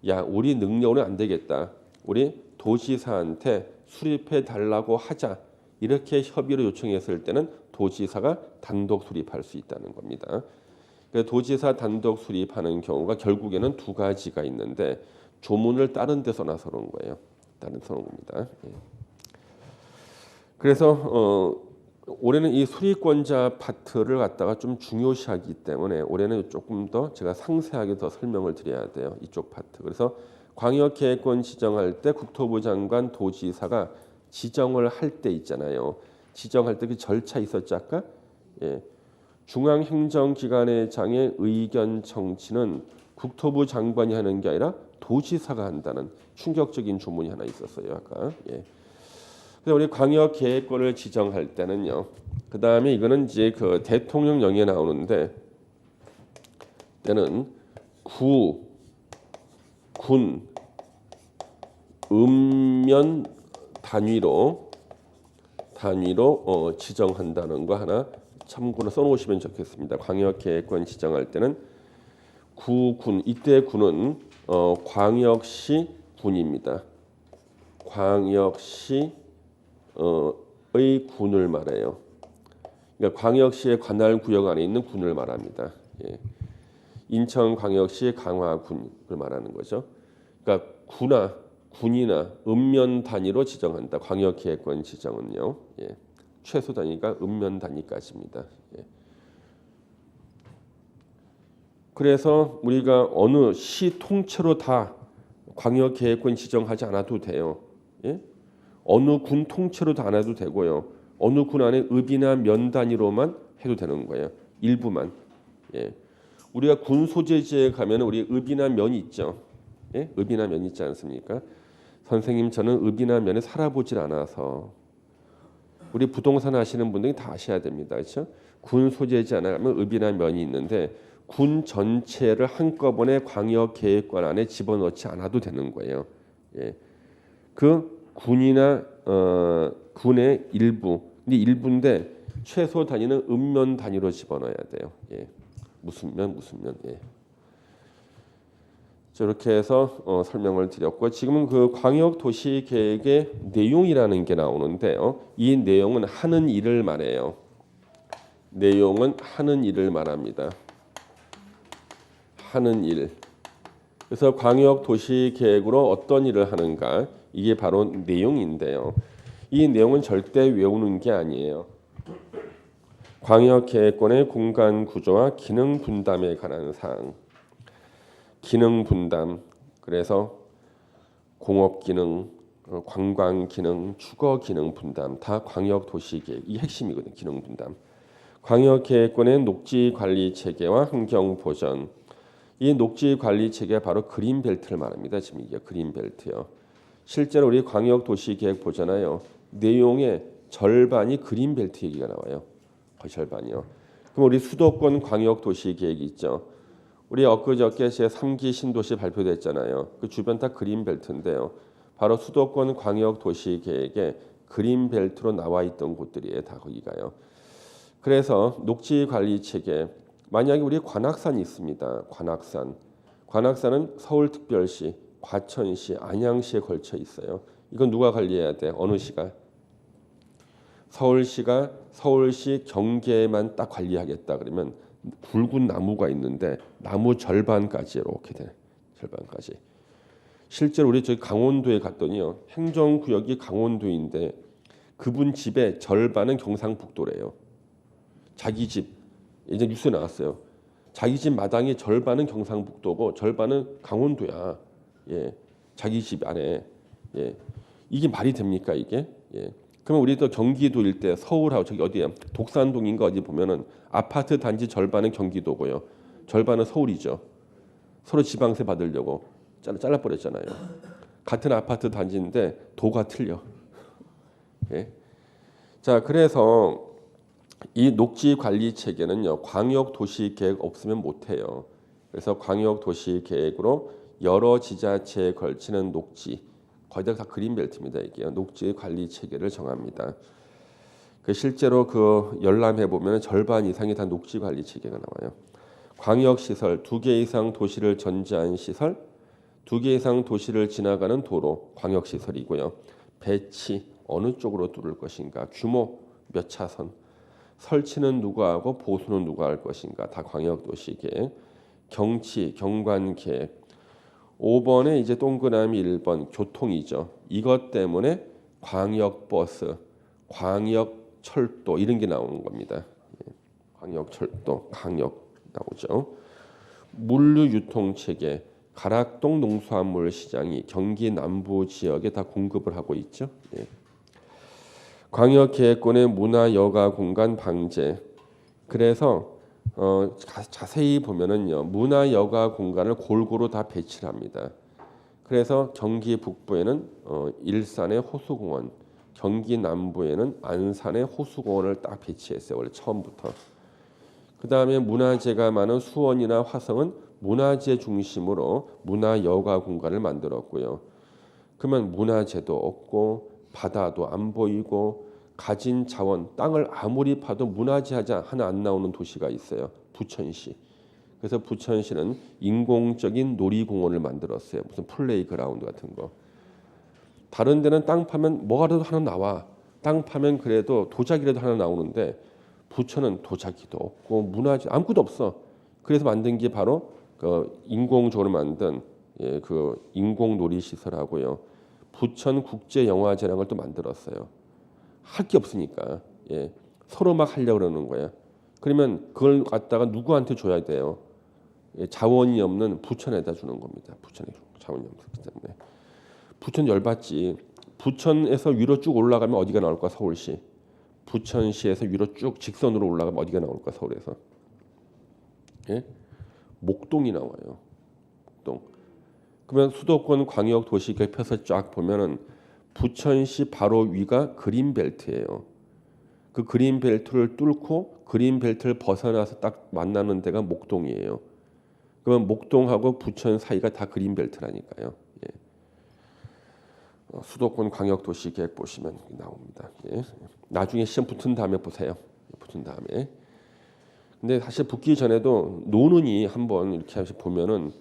A: 야 우리 능력으로는 안 되겠다. 우리 도지사한테 수립해 달라고 하자. 이렇게 협의로 요청했을 때는 도지사가 단독 수립할 수 있다는 겁니다. 도지사 단독 수립하는 경우가 결국에는 두 가지가 있는데 조문을 다른 데서 나서 놓은 거예요. 다른 데서 놓은 겁니다. 예. 그래서 올해는 이 수립권자 파트를 갖다가 좀 중요시하기 때문에 올해는 조금 더 제가 상세하게 더 설명을 드려야 돼요. 이쪽 파트. 그래서 광역계획권 지정할 때 국토부 장관 도지사가 지정을 할 때 있잖아요. 지정할 때 그 절차 있었죠 아까? 예. 중앙행정기관의 장의 의견 청취는 국토부 장관이 하는 게 아니라 도지사가 한다는 충격적인 조문이 하나 있었어요 아까. 예. 그래서 우리 광역계획권을 지정할 때는요. 그 다음에 이거는 이제 그 대통령령에 나오는데 때는 구, 군, 읍면 단위로 지정한다는 거 하나 참고로 써놓으시면 좋겠습니다. 광역계획권 지정할 때는 구, 군 이때 군은 광역시 군입니다. 광역시 의 군을 말해요. 그러니까 광역시의 관할 구역 안에 있는 군을 말합니다. 예. 인천광역시 강화군을 말하는 거죠. 그러니까 군이나 읍면 단위로 지정한다. 광역계획권 지정은요. 예. 최소 단위가 읍면 단위까지입니다. 예. 그래서 우리가 어느 시 통째로 다 광역계획권 지정하지 않아도 돼요. 예? 어느 군 통째로 다 안 해도 되고요. 어느 군 안에 읍이나 면 단위로만 해도 되는 거예요. 일부만. 예. 우리가 군 소재지에 가면 우리 읍이나 면이 있죠. 예? 읍이나 면 있지 않습니까? 선생님 저는 읍이나 면에 살아보질 않아서 우리 부동산 하시는 분들이 다 아셔야 됩니다. 그렇죠? 군 소재지 않아 가면 읍이나 면이 있는데 군 전체를 한꺼번에 광역 계획관 안에 집어넣지 않아도 되는 거예요. 예. 그 군이나 군의 일부, 근데 일부인데 최소 단위는 읍면 단위로 집어넣어야 돼요. 예. 무슨 면. 예. 이렇게 해서 설명을 드렸고 지금은 그 광역 도시 계획의 내용이라는 게 나오는데요. 이 내용은 하는 일을 말해요. 내용은 하는 일을 말합니다. 하는 일. 그래서 광역 도시 계획으로 어떤 일을 하는가 이게 바로 내용인데요. 이 내용은 절대 외우는 게 아니에요. 광역 계획권의 공간 구조와 기능 분담에 관한 사항. 기능 분담. 그래서 공업 기능, 관광 기능, 주거 기능 분담 다 광역 도시 계획 이 핵심이거든요. 기능 분담. 광역 계획권의 녹지 관리 체계와 환경 보전. 이 녹지 관리 체계가 바로 그린 벨트를 말합니다. 지금 이게 그린 벨트요. 실제로 우리 광역 도시 계획 보잖아요. 내용의 절반이 그린 벨트 얘기가 나와요. 거의 절반이요. 그럼 우리 수도권 광역 도시 계획이 있죠. 우리 엊그저께 제 3기 신도시 발표됐잖아요. 그 주변 다 그린 벨트인데요. 바로 수도권 광역 도시 계획에 그린 벨트로 나와 있던 곳들이에요. 다 거기가요. 그래서 녹지 관리 체계 만약에 우리 관악산이 있습니다. 관악산은 서울특별시, 과천시, 안양시에 걸쳐 있어요. 이건 누가 관리해야 돼? 어느 시가? 서울시가 서울시 경계만 딱 관리하겠다 그러면 굵은 나무가 있는데 나무 절반까지 이렇게 돼. 절반까지. 실제로 우리 저기 강원도에 갔더니요. 행정구역이 강원도인데 그분 집의 절반은 경상북도래요. 자기 집 이제 뉴스에 나왔어요. 자기 집 마당의 절반은 경상북도고 절반은 강원도야. 예, 자기 집 안에. 예, 이게 말이 됩니까 이게? 예. 그러면 우리도 경기도 일대 서울하고 저기 어디야? 독산동인가 어디 보면은 아파트 단지 절반은 경기도고요. 절반은 서울이죠. 서로 지방세 받으려고 잘라버렸잖아요. 같은 아파트 단지인데 도가 틀려. 예. 자, 그래서 이 녹지 관리 체계는요. 광역 도시 계획 없으면 못 해요. 그래서 광역 도시 계획으로 여러 지자체에 걸치는 녹지 거의 다 그린 벨트입니다. 이게요. 녹지 관리 체계를 정합니다. 그 실제로 그 열람해 보면 절반 이상이 다 녹지 관리 체계가 나와요. 광역 시설 2개 이상 도시를 전제한 시설, 2개 이상 도시를 지나가는 도로 광역 시설이고요. 배치 어느 쪽으로 뚫을 것인가, 규모 몇 차선, 설치는 누가 하고 보수는 누가 할 것인가 다 광역 도시 계획. 경치 경관 계획 5번에 이제 동그라미 1번 교통이죠. 이것 때문에 광역버스, 광역철도 이런 게 나오는 겁니다. 광역철도, 광역 나오죠. 물류유통체계, 가락동 농수산물 시장이 경기 남부 지역에 다 공급을 하고 있죠. 예. 광역계획권의 문화여가 공간 방제. 그래서 자세히 보면은요 문화여가 공간을 골고루 다 배치를 합니다. 그래서 경기 북부에는 일산의 호수공원, 경기 남부에는 안산의 호수공원을 딱 배치했어요. 원래 처음부터. 그 다음에 문화재가 많은 수원이나 화성은 문화재 중심으로 문화여가 공간을 만들었고요. 그러면 문화재도 없고 바다도 안 보이고 가진 자원, 땅을 아무리 파도 문화재 하나 안 나오는 도시가 있어요. 부천시. 그래서 부천시는 인공적인 놀이공원을 만들었어요. 무슨 플레이그라운드 같은 거. 다른 데는 땅 파면 뭐라도 하나 나와. 땅 파면 그래도 도자기라도 하나 나오는데 부천은 도자기도 없고 문화재 아무것도 없어. 그래서 만든 게 바로 그 인공적으로 만든 그 인공 놀이시설하고요. 부천 국제영화제라는 걸 또 만들었어요. 할 게 없으니까 서로 막 하려고 그러는 거야. 그러면 그걸 갖다가 누구한테 줘야 돼요? 자원이 없는 부천에다 주는 겁니다. 부천에 자원이 없기 때문에. 부천 열받지. 부천에서 위로 쭉 올라가면 어디가 나올까? 서울시. 부천시에서 위로 쭉 직선으로 올라가면 어디가 나올까? 서울에서. 예? 목동이 나와요. 목동. 그러면 수도권 광역 도시계획 펴서 쫙 보면은 부천시 바로 위가 그린벨트예요. 그 그린벨트를 뚫고 그린벨트를 벗어나서 딱 만나는 데가 목동이에요. 그러면 목동하고 부천 사이가 다 그린벨트라니까요. 예. 수도권 광역도시 계획 보시면 나옵니다. 예. 나중에 시험 붙은 다음에 보세요. 붙은 다음에. 근데 사실 붙기 전에도 노는이 한번 이렇게 보면은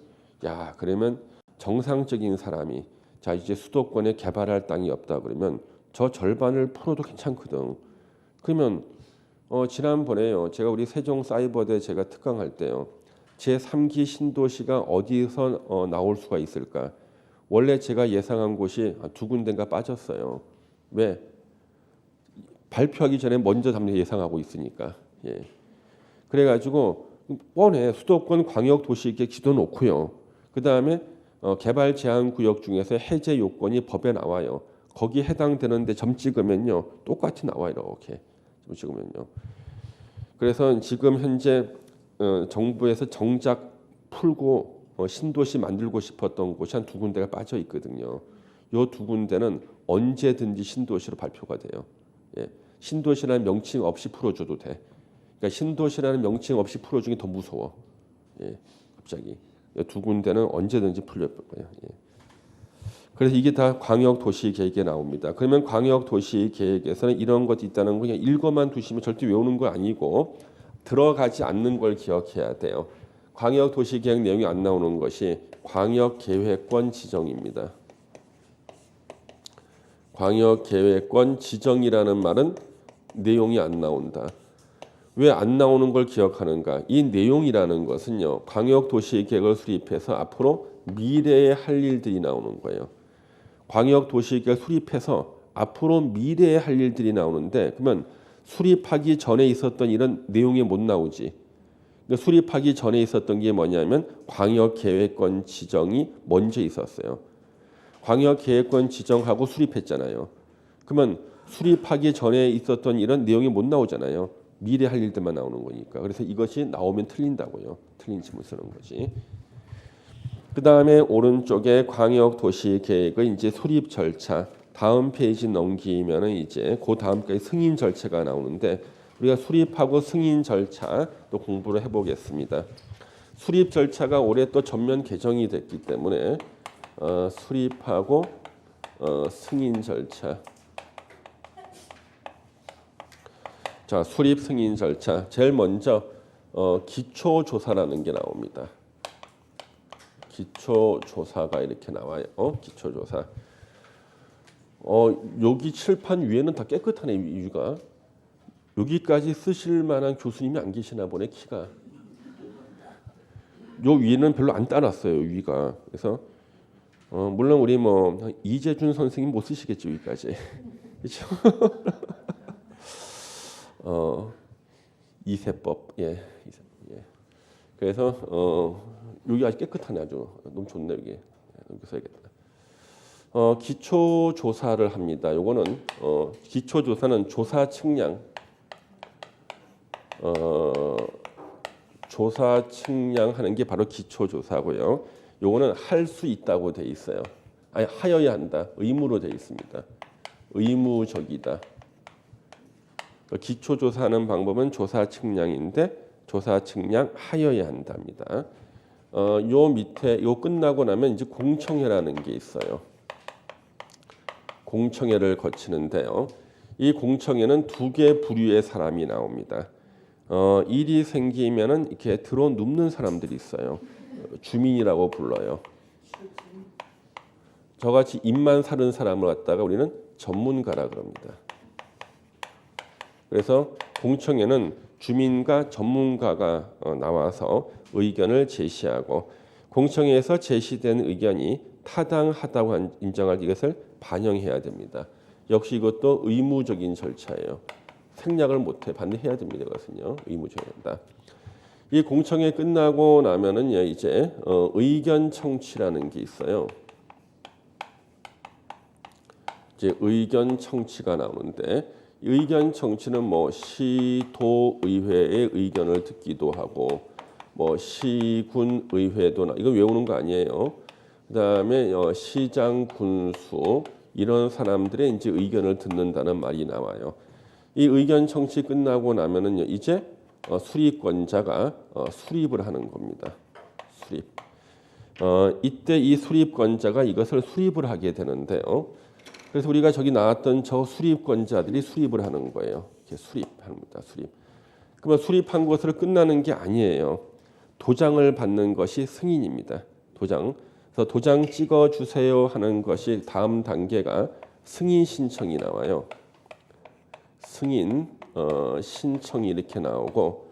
A: 야 그러면 정상적인 사람이 자 이제 수도권에 개발할 땅이 없다 그러면 저 절반을 풀어도 괜찮거든. 그러면 지난번에요 제가 우리 세종사이버대 제가 특강할 때요 제3기 신도시가 어디서 나올 수가 있을까? 원래 제가 예상한 곳이 두 군데가 빠졌어요. 왜? 발표하기 전에 먼저 예상하고 있으니까. 예. 그래가지고 뻔해 수도권 광역도시계획 지도 놓고요. 그 다음에 개발 제한 구역 중에서 해제 요건이 법에 나와요. 거기 해당되는데 점 찍으면요 똑같이 나와 이렇게 점 찍으면요. 그래서 지금 현재 정부에서 정작 풀고 신도시 만들고 싶었던 곳이 한 두 군데가 빠져 있거든요. 요 두 군데는 언제든지 신도시로 발표가 돼요. 예. 신도시라는 명칭 없이 풀어줘도 돼. 그러니까 신도시라는 명칭 없이 풀어주는 게 더 무서워. 예. 갑자기 두 군데는 언제든지 풀릴 거예요. 예. 그래서 이게 다 광역도시계획에 나옵니다. 그러면 광역도시계획에서는 이런 것이 있다는 거 그냥 읽어만 두시면 절대 외우는 거 아니고 들어가지 않는 걸 기억해야 돼요. 광역도시계획 내용이 안 나오는 것이 광역계획권 지정입니다. 광역계획권 지정이라는 말은 내용이 안 나온다. 왜 안 나오는 걸 기억하는가? 이 내용이라는 것은요. 광역도시계획을 수립해서 앞으로 미래에 할 일들이 나오는 거예요. 광역도시계획 수립해서 앞으로 미래에 할 일들이 나오는데 그러면 수립하기 전에 있었던 이런 내용이 못 나오지. 그러니까 수립하기 전에 있었던 게 뭐냐면 광역계획권 지정이 먼저 있었어요. 광역계획권 지정하고 수립했잖아요. 그러면 수립하기 전에 있었던 이런 내용이 못 나오잖아요. 미래 할 일들만 나오는 거니까. 그래서 이것이 나오면 틀린다고요. 틀린 질문 쓰는 거지. 그 다음에 오른쪽에 광역도시계획의 이제 수립 절차. 다음 페이지 넘기면은 이제 그 다음까지 승인 절차가 나오는데 우리가 수립하고 승인 절차 또 공부를 해보겠습니다. 수립 절차가 올해 또 전면 개정이 됐기 때문에 수립하고 승인 절차. 자, 수립 승인 절차. 제일 먼저 기초조사라는 게 나옵니다. 기초조사가 이렇게 나와요. 기초조사. 여기 칠판 위에는 다 깨끗하네 위가. 여기까지 쓰실 만한 교수님이 안 계시나 보네 키가. 요 위는 별로 안 따랐어요 위가. 그래서 물론 우리 뭐 이재준 선생님 못 쓰시겠죠 여기까지. 그렇죠? 이세법 예. 그래서 여기 아주 깨끗하네 아주 너무 좋네 여기. 여기 써야겠다. 기초 조사를 합니다. 요거는 기초 조사는 조사 측량 조사 측량하는 게 바로 기초 조사고요. 요거는 할 수 있다고 돼 있어요. 아니 하여야 한다. 의무로 돼 있습니다. 의무적이다. 기초 조사하는 방법은 조사 측량인데 조사 측량 하여야 한답니다. 요 밑에 요 끝나고 나면 이제 공청회라는 게 있어요. 공청회를 거치는데요. 이 공청회는 두 개 부류의 사람이 나옵니다. 일이 생기면은 이렇게 들어 눕는 사람들이 있어요. 주민이라고 불러요. 저같이 입만 사는 사람을 갖다가 우리는 전문가라 그럽니다. 그래서 공청회는 주민과 전문가가 나와서 의견을 제시하고 공청회에서 제시된 의견이 타당하다고 인정할 이것을 반영해야 됩니다. 역시 이것도 의무적인 절차예요. 생략을 못해 반드시 해야 됩니다. 이것은요 의무적이다. 이 공청회 끝나고 나면은 이제 의견 청취라는 게 있어요. 이제 의견 청취가 나오는데 의견 청취는 뭐 시도의회의 의견을 듣기도 하고 뭐 시군의회도 이거 외우는 거 아니에요. 그다음에 시장 군수 이런 사람들의 이제 의견을 듣는다는 말이 나와요. 이 의견 청취 끝나고 나면은 이제 수립권자가 수립을 하는 겁니다. 수립. 이때 이 수립권자가 이것을 수립을 하게 되는데요. 그래서 우리가 저기 나왔던 저 수립권자들이 수립을 하는 거예요. 이렇게 수립합니다. 수립. 그러면 수립한 것으로 끝나는 게 아니에요. 도장을 받는 것이 승인입니다. 도장. 그래서 도장 찍어 주세요 하는 것이 다음 단계가 승인 신청이 나와요. 승인 신청이 이렇게 나오고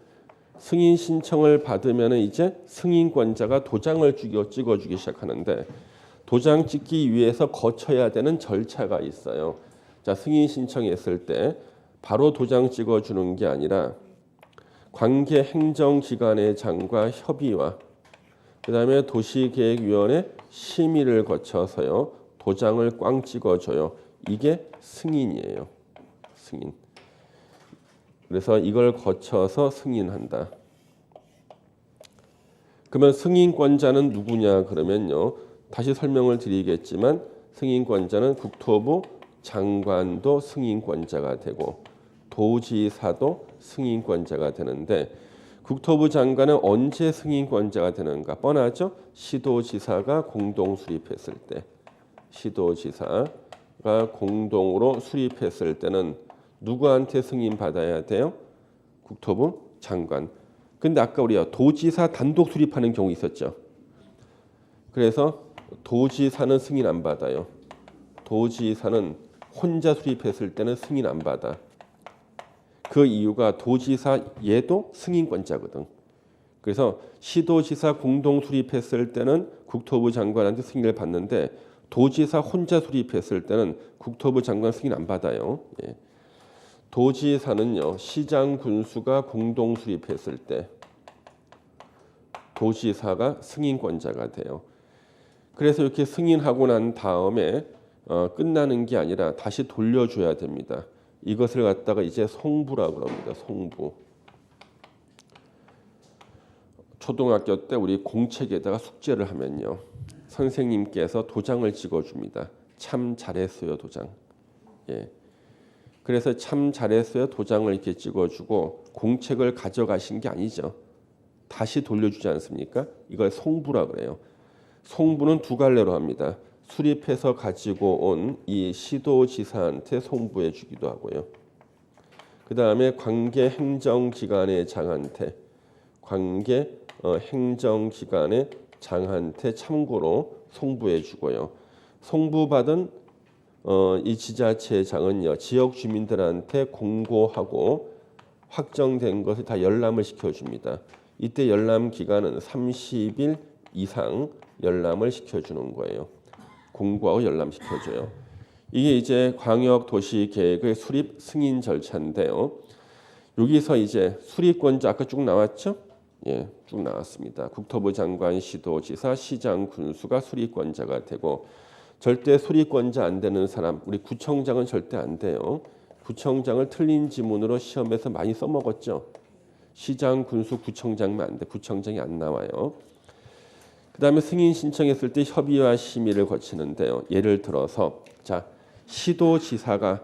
A: 승인 신청을 받으면 이제 승인권자가 도장을 찍어주기 시작하는데 도장 찍기 위해서 거쳐야 되는 절차가 있어요. 자, 승인 신청했을 때 바로 도장 찍어주는 게 아니라 관계 행정기관의 장과 협의와 그다음에 도시계획위원회 심의를 거쳐서요 도장을 꽝 찍어줘요. 이게 승인이에요. 승인. 그래서 이걸 거쳐서 승인한다. 그러면 승인권자는 누구냐 그러면요. 다시 설명을 드리겠지만 승인권자는 국토부 장관도 승인권자가 되고 도지사도 승인권자가 되는데 국토부 장관은 언제 승인권자가 되는가 뻔하죠. 시도지사가 공동 수립했을 때 시도지사가 공동으로 수립했을 때는 누구한테 승인 받아야 돼요? 국토부 장관. 근데 아까 우리가 도지사 단독 수립하는 경우 있었죠. 그래서 도지사는 승인 안 받아요. 도지사는 혼자 수립했을 때는 승인 안 받아. 그 이유가 도지사 얘도 승인권자거든. 그래서 시도지사 공동 수립했을 때는 국토부 장관한테 승인을 받는데 도지사 혼자 수립했을 때는 국토부 장관 승인 안 받아요. 예. 도지사는요 시장 군수가 공동 수립했을 때 도지사가 승인권자가 돼요. 그래서 이렇게 승인하고 난 다음에 끝나는 게 아니라 다시 돌려줘야 됩니다. 이것을 갖다가 이제 송부라고 합니다. 송부. 초등학교 때 우리 공책에다가 숙제를 하면요 선생님께서 도장을 찍어줍니다. 참 잘했어요 도장. 예. 그래서 참 잘했어요 도장을 이렇게 찍어주고 공책을 가져가신 게 아니죠. 다시 돌려주지 않습니까? 이걸 송부라 그래요. 송부는 두 갈래로 합니다. 수립해서 가지고 온 이 시도지사한테 송부해 주기도 하고요. 그 다음에 관계 행정기관의 장한테 행정기관의 장한테 참고로 송부해 주고요. 송부받은 이 지자체장은요 지역 주민들한테 공고하고 확정된 것을 다 열람을 시켜줍니다. 이때 열람 기간은 30일 이상 열람을 시켜주는 거예요. 공고하고 열람 시켜줘요. 이게 이제 광역도시계획의 수립 승인 절차인데요. 여기서 이제 수립권자 아까 쭉 나왔죠? 예, 쭉 나왔습니다. 국토부 장관, 시도지사, 시장, 군수가 수립권자가 되고 절대 수립권자 안 되는 사람, 우리 구청장은 절대 안 돼요. 구청장을 틀린 지문으로 시험에서 많이 써먹었죠. 시장, 군수, 구청장만 안 돼. 구청장이 안 나와요. 그 다음에 승인 신청했을 때 협의와 심의를 거치는데요. 예를 들어서 자 시도지사가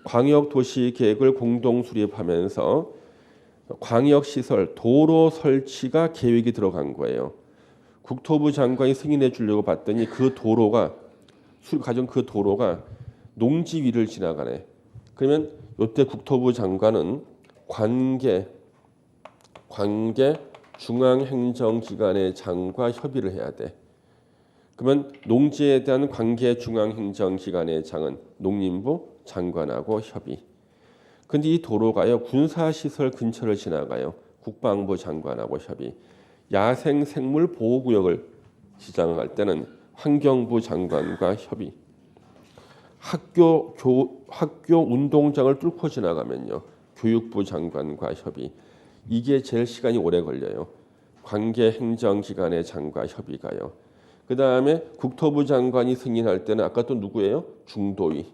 A: 광역도시계획을 공동 수립하면서 광역시설 도로 설치가 계획이 들어간 거예요. 국토부 장관이 승인해 주려고 봤더니 그 도로가 가진 그 도로가 농지 위를 지나가네. 그러면 이때 국토부 장관은 관계 중앙행정기관의 장과 협의를 해야 돼. 그러면 농지에 대한 관계 중앙행정기관의 장은 농림부 장관하고 협의. 근데 이 도로가요 군사시설 근처를 지나가요. 국방부 장관하고 협의. 야생생물 보호구역을 지정할 때는 환경부 장관과 협의. 학교 운동장을 뚫고 지나가면요 교육부 장관과 협의. 이게 제일 시간이 오래 걸려요. 관계 행정기관의 장과 협의가요. 그 다음에 국토부 장관이 승인할 때는 아까 또 누구예요? 중도위,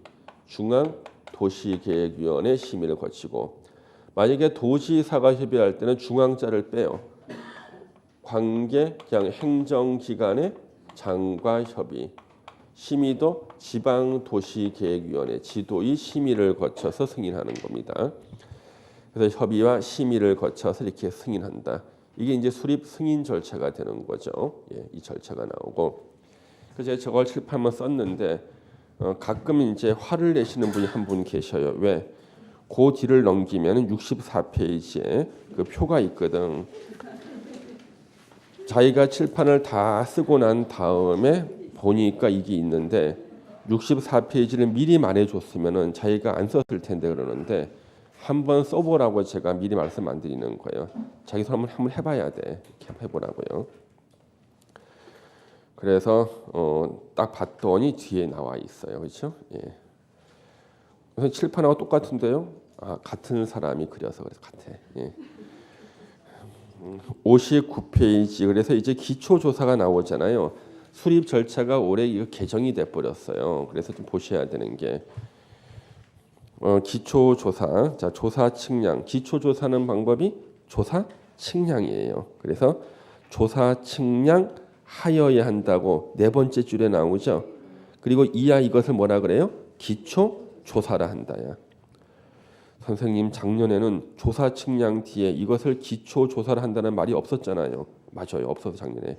A: 중앙도시계획위원회 심의를 거치고 만약에 도지사가 협의할 때는 중앙자를 빼요. 관계 그냥 행정기관의 장과 협의. 심의도 지방도시계획위원회 지도위 심의를 거쳐서 승인하는 겁니다. 그래서 협의와 심의를 거쳐서 이렇게 승인한다. 이게 이제 수립 승인 절차가 되는 거죠. 예, 이 절차가 나오고. 그래서 제가 저걸 칠판만 썼는데 가끔 이제 화를 내시는 분이 한 분 계셔요. 왜? 그 뒤를 넘기면 64페이지에 그 표가 있거든. 자기가 칠판을 다 쓰고 난 다음에 보니까 이게 있는데 64페이지를 미리 말해줬으면은 자기가 안 썼을 텐데 그러는데 한번 써보라고 제가 미리 말씀 안 드리는 거예요. 자기 손 한번 해봐야 돼. 이렇게 해보라고요. 그래서 딱 봤더니 뒤에 나와 있어요. 그렇죠? 예. 그래서 칠판하고 똑같은데요. 아, 같은 사람이 그려서 그래서 같아. 예. 59페이지. 그래서 이제 기초조사가 나오잖아요. 수립 절차가 올해 이거 개정이 돼 버렸어요. 그래서 좀 보셔야 되는 게 기초조사. 자, 조사 측량. 기초조사는 방법이 조사 측량이에요. 그래서 조사 측량 하여야 한다고 네 번째 줄에 나오죠. 그리고 이하 이것을 뭐라 그래요? 기초조사라 한다야. 선생님 작년에는 조사 측량 뒤에 이것을 기초조사를 한다는 말이 없었잖아요. 맞아요. 없어서 작년에.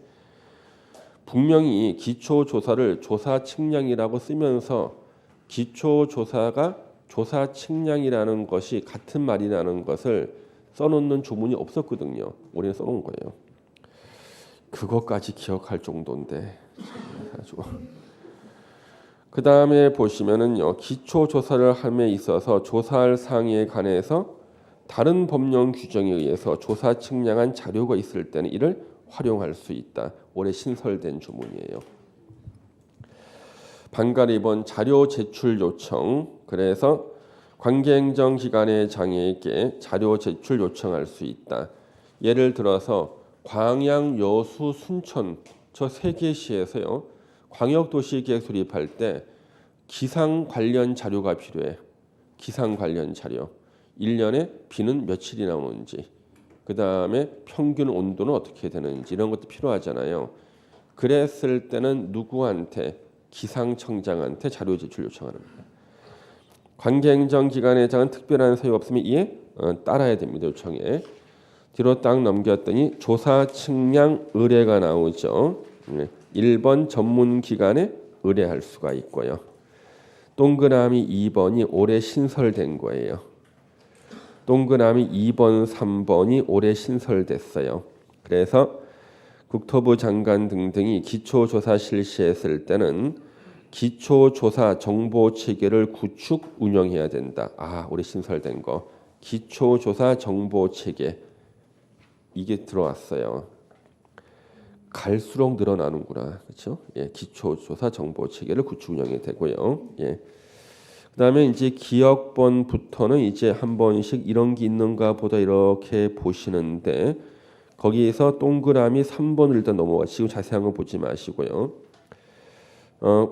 A: 분명히 기초조사를 조사 측량이라고 쓰면서 기초조사가 조사 측량이라는 것이 같은 말이라는 것을 써놓는 조문이 없었거든요. 올해 써놓은 거예요. 그것까지 기억할 정도인데. 그 다음에 보시면은요, 기초조사를 함에 있어서 조사할 사항에 관해서 다른 법령 규정에 의해서 조사 측량한 자료가 있을 때는 이를 활용할 수 있다. 올해 신설된 조문이에요. 반갈 2번 자료 제출 요청. 그래서 관계행정기관의 장애에게 자료 제출 요청할 수 있다. 예를 들어서 광양, 여수, 순천 저 세 개 시에서요. 광역도시계획 수립할 때 기상 관련 자료가 필요해. 기상 관련 자료. 1년에 비는 며칠이나 오는지. 그 다음에 평균 온도는 어떻게 되는지 이런 것도 필요하잖아요. 그랬을 때는 누구한테? 기상청장한테 자료 제출 요청하는 거예요. 관계행정기관의장은 특별한 사유 없으면 이에 따라야 됩니다. 요청에. 뒤로 딱 넘겼더니 조사 측량 의뢰가 나오죠. 1번 전문기관에 의뢰할 수가 있고요. 동그라미 2번이 올해 신설된 거예요. 동그라미 2번, 3번이 올해 신설됐어요. 그래서 국토부 장관 등등이 기초조사 실시했을 때는 기초조사 정보 체계를 구축 운영해야 된다. 아, 올해 신설된 거. 기초조사 정보 체계. 이게 들어왔어요. 갈수록 늘어나는구나. 그렇죠? 예, 기초조사 정보 체계를 구축 운영이 되고요. 예. 그다음에 이제 기억번부터는 이제 한 번씩 이런 게 있는가 보다 이렇게 보시는데 거기에서 동그라미 3번을 일단 넘어가시고 자세한 거 보지 마시고요.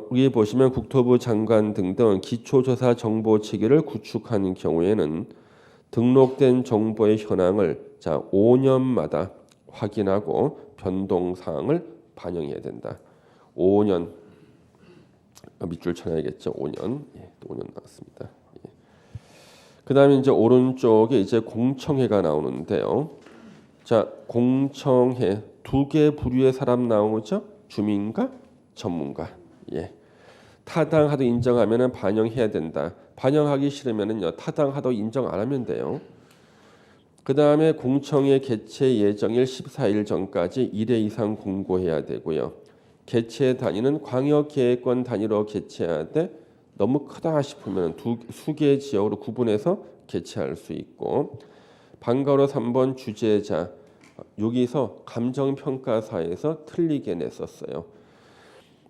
A: 위에 보시면 국토부 장관 등등 기초조사 정보 체계를 구축하는 경우에는 등록된 정보의 현황을 자 5년마다 확인하고 변동 사항을 반영해야 된다. 5년 밑줄 쳐야겠죠. 5년. 예, 또 5년 나왔습니다. 예. 그다음에 이제 오른쪽에 이제 공청회가 나오는데요. 자, 공청회 두 개 부류의 사람 나오죠. 주민과 전문가. 예. 타당하도 인정하면은 반영해야 된다. 반영하기 싫으면은요. 타당하도 인정 안 하면 돼요. 그다음에 공청회 개최 예정일 14일 전까지 1회 이상 공고해야 되고요. 개최 단위는 광역계획권 단위로 개최해야 돼. 너무 크다 싶으면 수개 지역으로 구분해서 개최할 수 있고 방가로 3번 주재자 여기서 감정평가사에서 틀리게 냈었어요.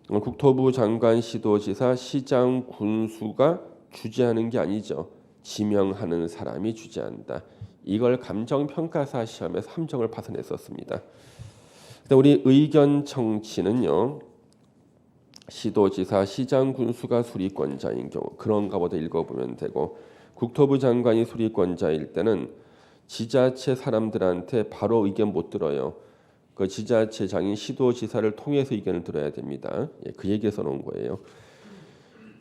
A: 국토부 장관, 시도지사, 시장, 군수가 주재하는 게 아니죠. 지명하는 사람이 주재한다. 이걸 감정평가사 시험에서 함정을 파서 냈었습니다. 우리 의견 청취는요. 시도지사, 시장, 군수가 수리권자인 경우 그런가 보다 읽어보면 되고 국토부 장관이 수리권자일 때는 지자체 사람들한테 바로 의견 못 들어요. 그 지자체장인 시도지사를 통해서 의견을 들어야 됩니다. 예, 그 얘기에서 놓은 거예요.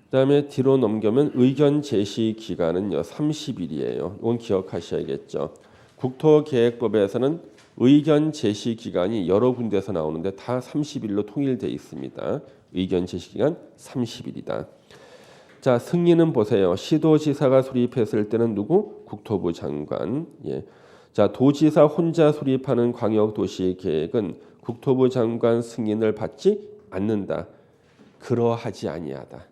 A: 그다음에 뒤로 넘겨면 의견 제시 기간은요 30일이에요. 이건 기억하셔야겠죠. 국토계획법에서는 의견 제시 기간이 여러 군데서 나오는데 다 30일로 통일돼 있습니다. 의견 제시 기간 30일이다. 자, 승인은 보세요. 시도지사가 수립했을 때는 누구? 국토부 장관. 예. 자, 도지사 혼자 수립하는 광역도시계획은 국토부 장관 승인을 받지 않는다. 그러하지 아니하다.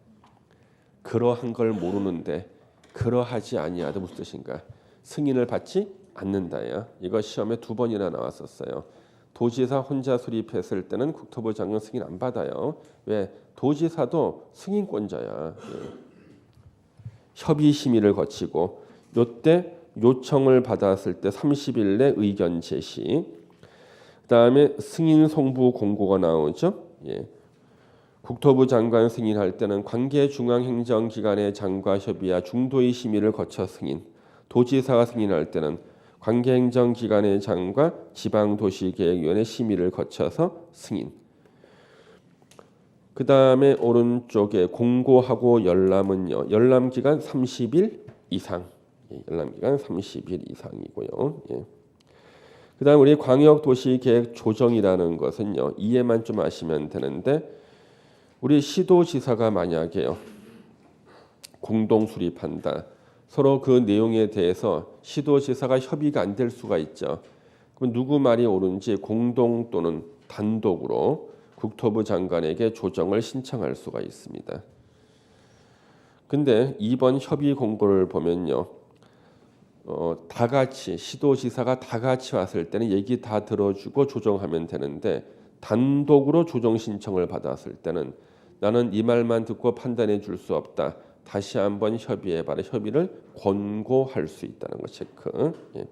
A: 그러한 걸 모르는데 그러하지 아니하다 무슨 뜻인가? 승인을 받지 않는다야. 이거 시험에 2번이나 나왔었어요. 도지사 혼자 수립했을 때는 국토부 장관 승인 안 받아요. 왜? 도지사도 승인권자야. 예. 협의 심의를 거치고 요때 요청을 받았을 때 30일 내 의견 제시. 그다음에 승인 송부 공고가 나오죠. 예. 국토부 장관 승인할 때는 관계 중앙행정기관의 장과 협의와 중도의 심의를 거쳐 승인. 도지사가 승인할 때는 관계행정기관의 장과 지방도시계획위원회 심의를 거쳐서 승인. 그 다음에 오른쪽에 공고하고 열람은요. 열람기간 30일 이상. 예, 열람기간 30일 이상이고요. 예. 그 다음 우리 광역도시계획 조정이라는 것은요. 이해만 좀 하시면 되는데 우리 시도지사가 만약에요. 공동 수립한다. 서로 그 내용에 대해서 시도지사가 협의가 안 될 수가 있죠. 그럼 누구 말이 옳은지 공동 또는 단독으로 국토부 장관에게 조정을 신청할 수가 있습니다. 근데 이번 협의 공고를 보면요. 다 같이 시도지사가 다 같이 왔을 때는 얘기 다 들어주고 조정하면 되는데 단독으로 조정 신청을 받았을 때는 나는 이 말만 듣고 판단해 줄 수 없다. 다시 한번 협의해봐라. 협의를 권고할 수 있다는 거 체크. 예.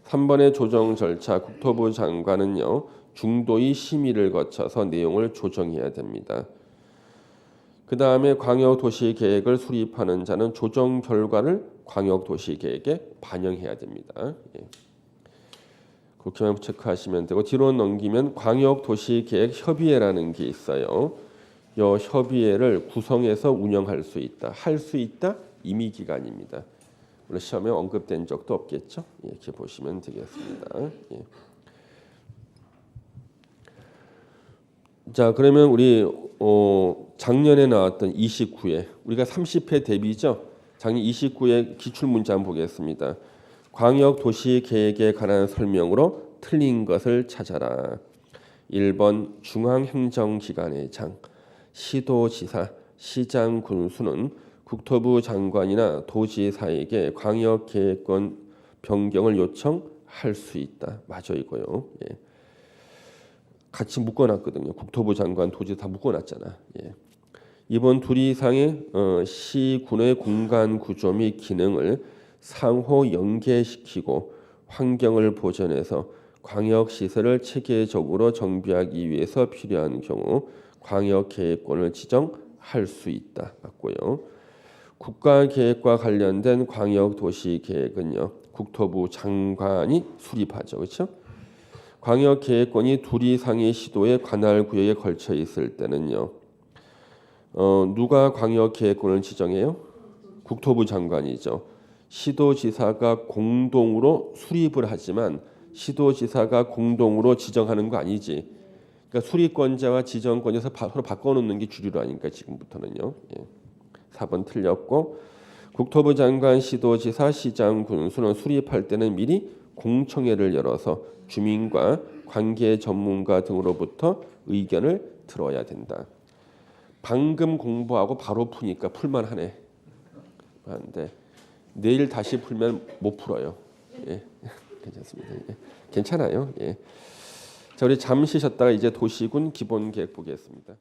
A: 3번의 조정 절차 국토부 장관은요. 중도의 심의를 거쳐서 내용을 조정해야 됩니다. 그 다음에 광역도시계획을 수립하는 자는 조정 결과를 광역도시계획에 반영해야 됩니다. 예. 그렇게만 체크하시면 되고 뒤로 넘기면 광역도시계획협의회라는 게 있어요. 이 협의회를 구성해서 운영할 수 있다. 할 수 있다. 임의기관입니다. 물론 시험에 언급된 적도 없겠죠. 예, 이렇게 보시면 되겠습니다. 예. 자, 그러면 우리 작년에 나왔던 29회 우리가 30회 대비죠. 작년 29회 기출문제 한번 보겠습니다. 광역도시계획에 관한 설명으로 틀린 것을 찾아라. 1번 중앙행정기관의 장, 시도지사, 시장, 군수는 국토부 장관이나 도지사에게 광역계획권 변경을 요청할 수 있다. 맞아 이거요. 예. 같이 묶어놨거든요. 국토부 장관, 도지사 다 묶어놨잖아. 예. 이번 둘 이상의 시군의 공간 구조 및 기능을 상호 연계시키고 환경을 보존해서 광역시설을 체계적으로 정비하기 위해서 필요한 경우 광역계획권을 지정할 수 있다. 맞고요. 국가계획과 관련된 광역도시계획은요. 국토부 장관이 수립하죠. 그렇죠? 광역계획권이 둘 이상의 시도의 관할 구역에 걸쳐 있을 때는요. 누가 광역계획권을 지정해요? 국토부 장관이죠. 시도지사가 공동으로 수립을 하지만 시도지사가 공동으로 지정하는 거 아니지. 그러니까 수립권자와 지정권에서 서로 바꿔놓는 게 주류로 아닌가 지금부터는요. 예. 4번 틀렸고 국토부 장관, 시도지사, 시장, 군수는 수립할 때는 미리 공청회를 열어서 주민과 관계 전문가 등으로부터 의견을 들어야 된다. 방금 공부하고 바로 푸니까 풀만하네. 그런데 내일 다시 풀면 못 풀어요. 예. 괜찮습니다. 예. 괜찮아요. 예. 자, 우리 잠시 쉬었다가 이제 도시군 기본계획 보겠습니다.